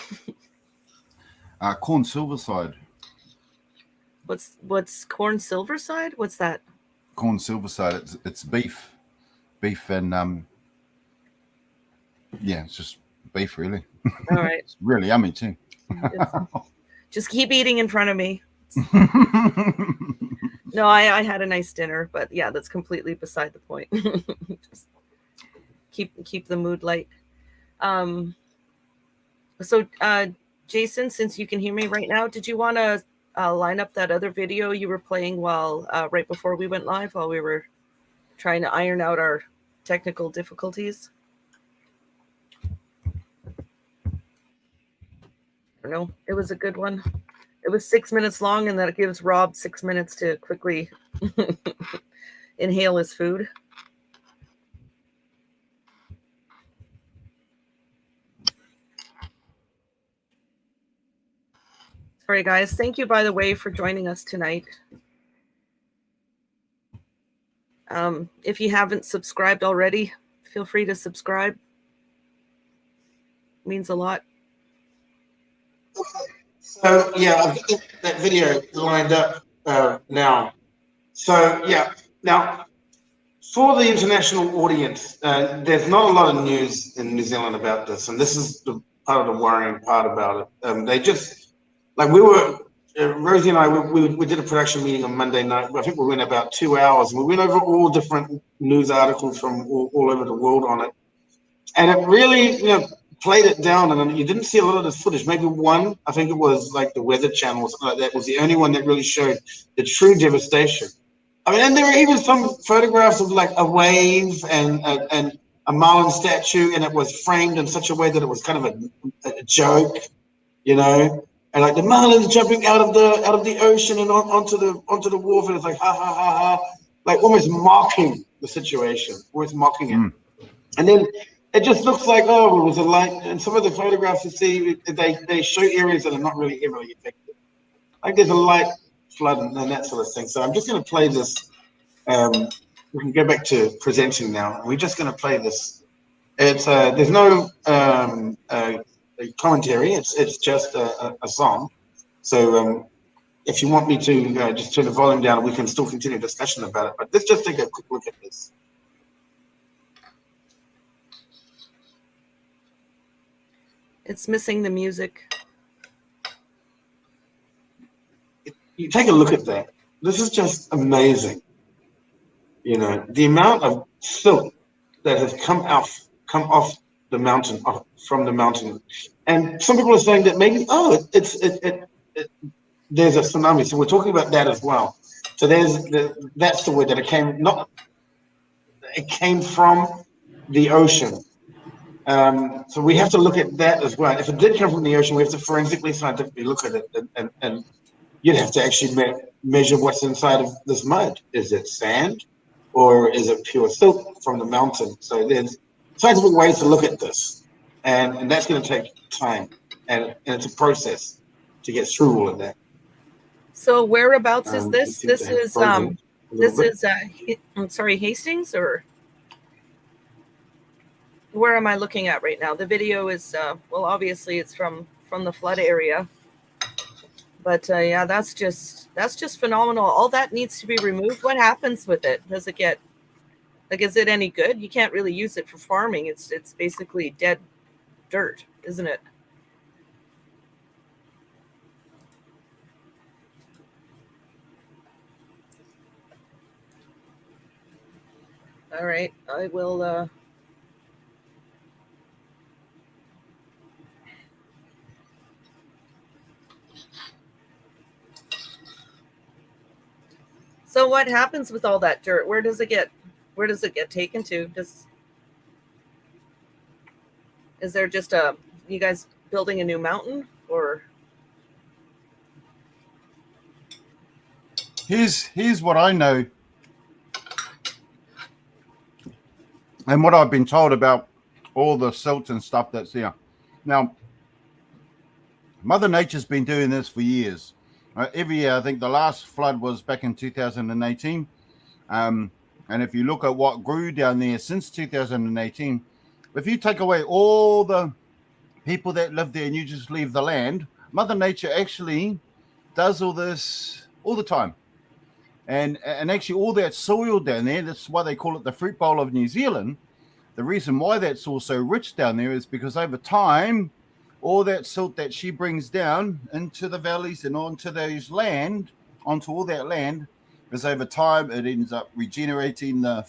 Corn silverside. What's corn silverside? What's that? Corn silverside. It's beef, and yeah, it's just beef, really. All right. It's really yummy too. Just keep eating in front of me. No, I had a nice dinner, but yeah, that's completely beside the point. Just keep the mood light. So, Jason, since you can hear me right now, did you want to line up that other video you were playing while right before we went live, while we were trying to iron out our technical difficulties? I don't know. It was a good one. It was 6 minutes long, and that gives Rob 6 minutes to quickly inhale his food. Sorry, guys. Thank you, by the way, for joining us tonight. If you haven't subscribed already, feel free to subscribe. It means a lot. So yeah, I've got that video lined up now. So yeah, now for the international audience, there's not a lot of news in New Zealand about this, and this is the part of the worrying part about it. They just, like, we were, Rosie and I, we did a production meeting on Monday night. I think we went about 2 hours, and we went over all different news articles from all over the world on it, and it really, you know, played it down, and you didn't see a lot of this footage. Maybe one, I think it was like the Weather Channel or something like that, was the only one that really showed the true devastation. I mean, and there were even some photographs of like a wave and a marlin statue, and it was framed in such a way that it was kind of a joke, you know, and like the marlins jumping out of the ocean and onto the wharf, and it's like ha ha ha ha, like almost mocking the situation, almost mocking it, and then it just looks like, oh, it was a light. And some of the photographs you see, they show areas that are not really heavily affected. Like there's a light flood and that sort of thing. So I'm just going to play this. We can go back to presenting now. We're just going to play this. It's there's no commentary. It's just a song. So if you want me to just turn the volume down, we can still continue discussion about it. But let's just take a quick look at this. It's missing the music. You take a look at that. This is just amazing. You know, the amount of silt that has come off the mountain, from the mountain. And some people are saying that maybe, there's a tsunami. So we're talking about that as well. So that's the word that it came from the ocean. So we have to look at that as well. If it did come from the ocean, we have to forensically, scientifically look at it, and you'd have to actually measure what's inside of this mud. Is it sand, or is it pure silt from the mountain? So there's scientific ways to look at this, and that's going to take time, and it's a process to get through all of that. So whereabouts is this? This is I'm sorry, Hastings, or where am I looking at right now? The video is well, obviously it's from the flood area, but yeah, that's just phenomenal. All that needs to be removed. What happens with it? Does it get, like, is it any good? You can't really use it for farming. It's basically dead dirt, isn't it? All right, I will So what happens with all that dirt? Where does it get taken to? Is there just you guys building a new mountain, or? Here's what I know, and what I've been told about all the silt and stuff that's there. Now, Mother Nature's been doing this for years. Every year, I think the last flood was back in 2018. And if you look at what grew down there since 2018, if you take away all the people that live there and you just leave the land, Mother Nature actually does all this all the time. And actually all that soil down there, that's why they call it the fruit bowl of New Zealand. The reason why that's all so rich down there is because over time, all that silt that she brings down into the valleys and onto all that land, is over time it ends up regenerating the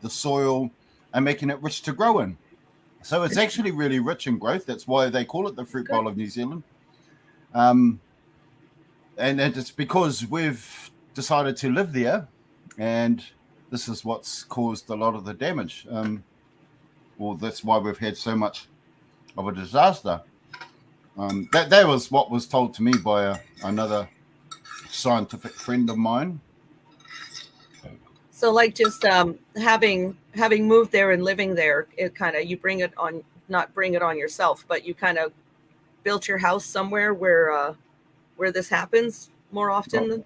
soil and making it rich to grow in. So it's actually really rich in growth. That's why they call it the fruit bowl of New Zealand. And it's because we've decided to live there, and this is what's caused a lot of the damage. Well, that's why we've had so much of a disaster. That was what was told to me by another scientific friend of mine. So, like, just having moved there and living there, it kind of, you bring it on, not bring it on yourself, but you kind of built your house somewhere where this happens more often.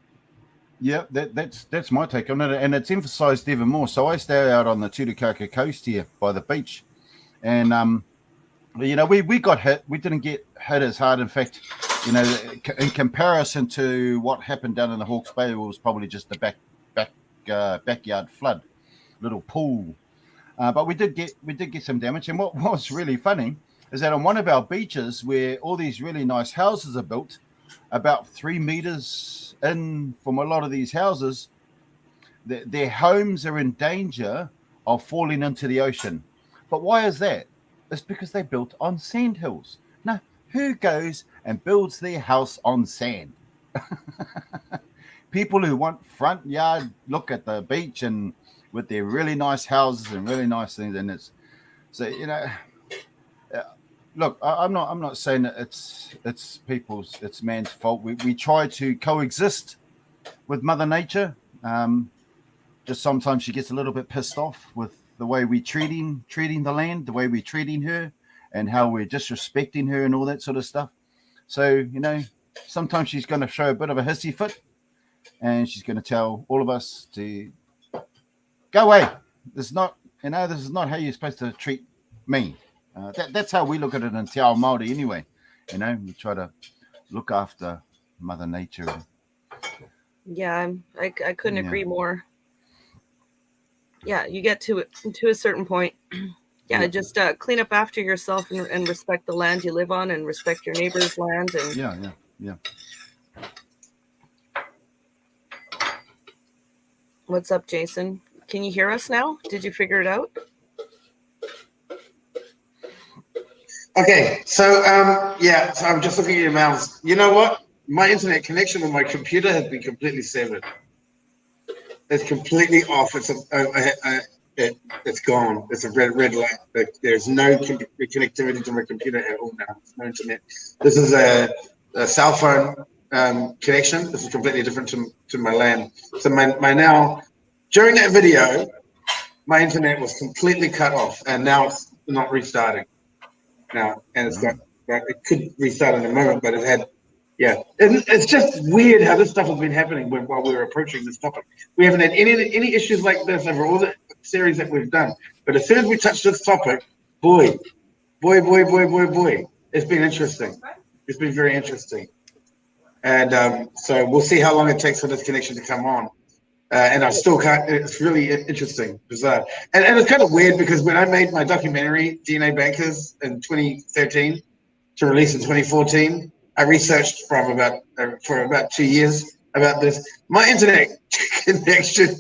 Yeah, that's my take on it, and it's emphasised even more. So I stay out on the Tutukaka coast here by the beach, and you know, we got hit. We didn't get hit as hard. In fact, you know, in comparison to what happened down in the Hawkes Bay, it was probably just a backyard flood, little pool. But we did get some damage. And what was really funny is that on one of our beaches, where all these really nice houses are built, about 3 meters in from a lot of these houses, their homes are in danger of falling into the ocean. But why is that? It's because they built on sand hills. Now, who goes and builds their house on sand? People who want front yard look at the beach and with their really nice houses and really nice things. And it's so, you know, look, I'm not saying that it's man's fault. We try to coexist with Mother Nature. Just sometimes she gets a little bit pissed off with the way we're treating the land, the way we're treating her, and how we're disrespecting her and all that sort of stuff. So, you know, sometimes she's going to show a bit of a hissy fit, and she's going to tell all of us to go away. This is not how you're supposed to treat me. That's how we look at it in Te Ao Māori anyway. You know, we try to look after Mother Nature. Yeah, I couldn't agree more. Yeah, you get to a certain point. Yeah, just clean up after yourself and respect the land you live on and respect your neighbor's land. And yeah. What's up, Jason? Can you hear us now? Did you figure it out? Okay, so so I'm just looking at your mouse. You know what? My internet connection with my computer has been completely severed. It's completely off. it's gone. It's a red light. There's no connectivity to my computer at all now. There's no internet. This is a cell phone connection. This is completely different to my LAN. So my now, during that video, my internet was completely cut off, and now it's not restarting. Now, and it's got, it could restart in a moment, but it had, yeah. It's just weird how this stuff has been happening while we were approaching this topic. We haven't had any issues like this over all the series that we've done. But as soon as we touch this topic, boy, it's been interesting. It's been very interesting. And so we'll see how long it takes for this connection to come on. And I still can't, it's really interesting, bizarre. And it's kind of weird because when I made my documentary, DNA Bankers, in 2013, to release in 2014, I researched for about 2 years about this. My internet connection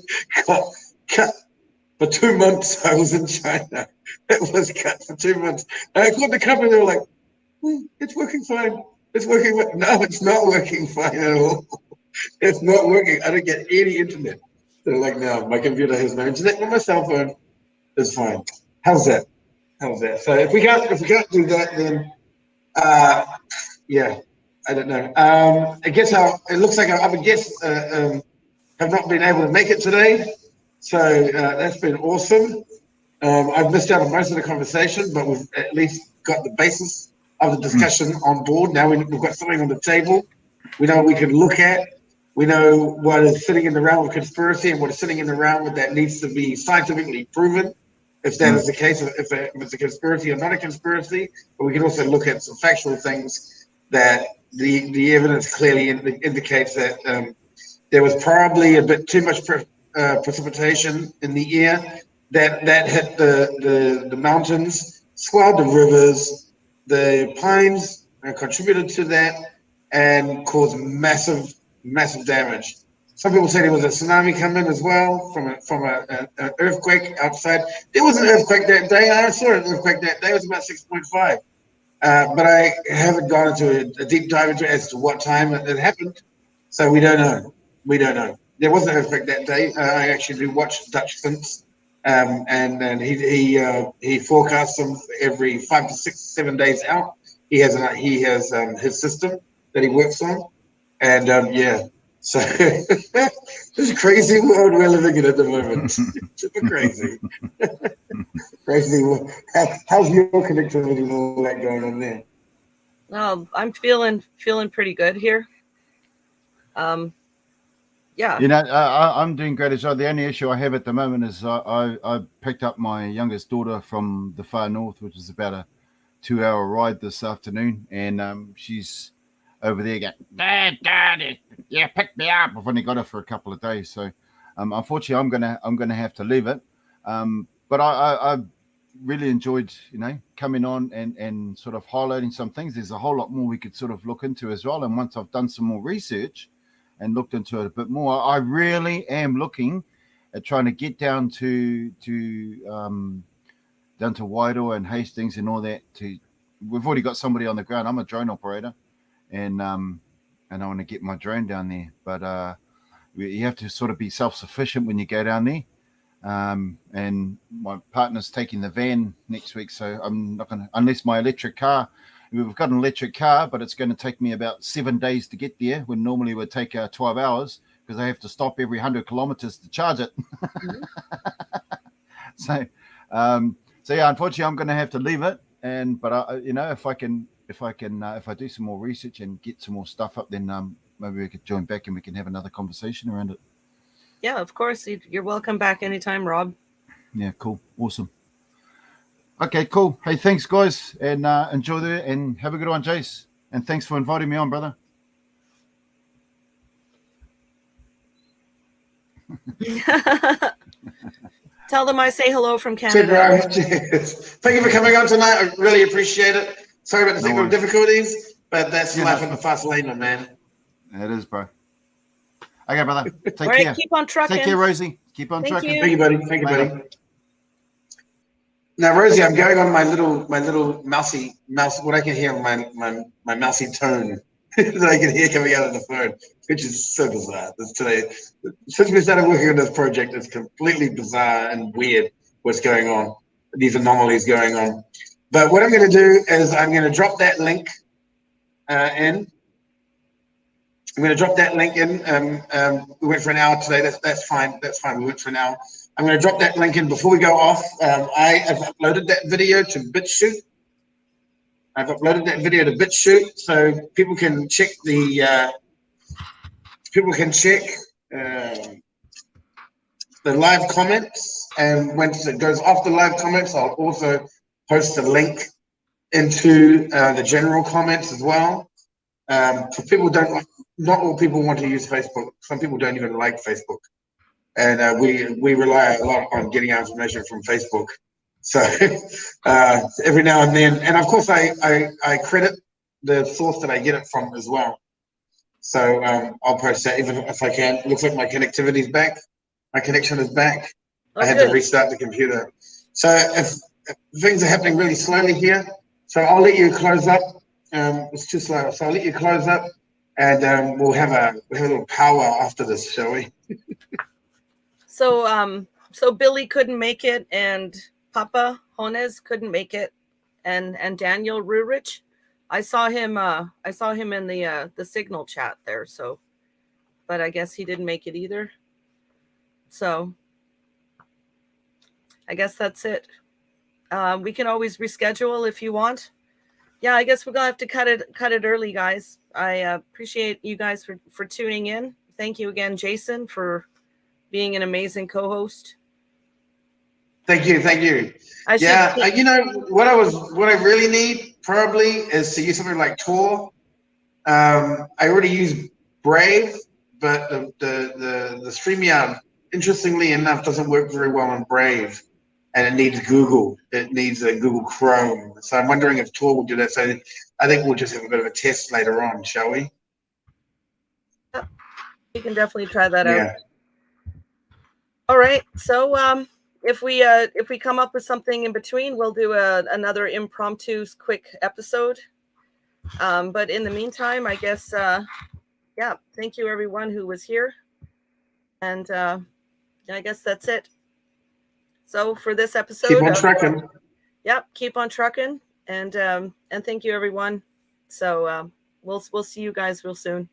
got cut for 2 months. I was in China. It was cut for 2 months. And I called the company, they were like, it's working fine. It's working. No, it's not working fine at all. It's not working. I don't get any internet. They're like, no, my computer has no internet, but my cell phone is fine. How's that? How's that? So if we can't do that, then yeah, I don't know. I guess it looks like our other guests have not been able to make it today. So that's been awesome. I've missed out on most of the conversation, but we've at least got the basis of the discussion on board. Now we've got something on the table. We know what we can look at. We know what is sitting in the realm of conspiracy and what is sitting in the realm that needs to be scientifically proven, if that is the case, if it's a conspiracy or not a conspiracy. But we can also look at some factual things that the evidence clearly indicates that there was probably a bit too much precipitation in the year that hit the mountains, swelled the rivers, the pines contributed to that and caused massive damage. Some people say there was a tsunami coming as well from an earthquake outside. There was an earthquake that day. I saw an earthquake that day. It was about 6.5. But I haven't gone into a deep dive into as to what time it happened. So we don't know. We don't know. There was an earthquake that day. I actually do watch Dutch Since, and he forecasts them every 5 to 6, 7 days out. He has his system that he works on. And yeah, so this crazy world we're living in at the moment. Super crazy. Crazy world. How's your connectivity and all that going on there? I'm feeling pretty good here. Yeah. You know, I'm doing great as well. The only issue I have at the moment is I picked up my youngest daughter from the far north, which is about a 2-hour ride this afternoon, and she's over there going, Dad, yeah, pick me up. I've only got her for a couple of days, so unfortunately, I'm gonna have to leave it. But I really enjoyed, coming on and sort of highlighting some things. There's a whole lot more we could sort of look into as well. And once I've done some more research and looked into it a bit more, I really am looking at trying to get down to Wairoa and Hastings and all that. We've already got somebody on the ground. I'm a drone operator. And I want to get my drone down there, but you have to sort of be self-sufficient when you go down there. And my partner's taking the van next week, so I'm not going to, unless my electric car. We've got an electric car, but it's going to take me about 7 days to get there, when normally it would take 12 hours because I have to stop every 100 kilometers to charge it. So yeah, unfortunately, I'm going to have to leave it. But if I do some more research and get some more stuff up, then maybe we could join back and we can have another conversation around it. Yeah, of course. You're welcome back anytime, Rob. Yeah, cool. Awesome. Okay, cool. Hey, thanks, guys. And enjoy there and have a good one, Jace. And thanks for inviting me on, brother. Tell them I say hello from Canada. Cheers. Thank you for coming on tonight. I really appreciate it. Sorry about the technical difficulties, but that's life in the fast lane, my man. It is, bro. Okay, brother. Take All care. right, keep on trucking. Take care, Rosie. Keep on trucking. Thank you, buddy. Thank you, buddy. Now, Rosie, I'm going on my little mousy mouse. What I can hear on my mousy tone that I can hear coming out of the phone, which is so bizarre. Today, since we started working on this project, it's completely bizarre and weird. what's going on, these anomalies going on. But what I'm going to do is I'm going to drop that link in. I'm going to drop that link in. We went for an hour today. That's fine. That's fine. We went for an hour. I'm going to drop that link in before we go off. I have uploaded that video to BitChute. I've uploaded that video to BitChute, so people can check the live comments. And once it goes off the live comments, I'll also post a link into the general comments as well. For people not all people want to use Facebook. Some people don't even like Facebook, and we rely a lot on getting our information from Facebook. So every now and then, and of course I credit the source that I get it from as well. So I'll post that even if I can. It looks like my connectivity's back. My connection is back. I had to restart the computer. So if things are happening really slowly here, so I'll let you close up. It's too slow, so I'll let you close up, and we'll have a little power after this, shall we? So Billy couldn't make it, and Papa Jones couldn't make it, and Daniel Rurich. I saw him in the Signal chat there. So, but I guess he didn't make it either. So I guess that's it. We can always reschedule if you want. Yeah, I guess we're gonna have to cut it early, guys. I appreciate you guys for tuning in. Thank you again, Jason, for being an amazing co-host. Thank you. Yeah, you know what I really need probably is to use something like Tor. I already use Brave, but the StreamYard, interestingly enough, doesn't work very well on Brave, and it needs Google. It needs a Google Chrome. So I'm wondering if Tor will do that. So I think we'll just have a bit of a test later on, shall we? You can definitely try that out. All right. So if we come up with something in between, we'll do another impromptu quick episode. But in the meantime, I guess yeah, thank you everyone who was here. And I guess that's it. So for this episode, keep on trucking. Yep, keep on trucking, and thank you everyone. So we'll see you guys real soon.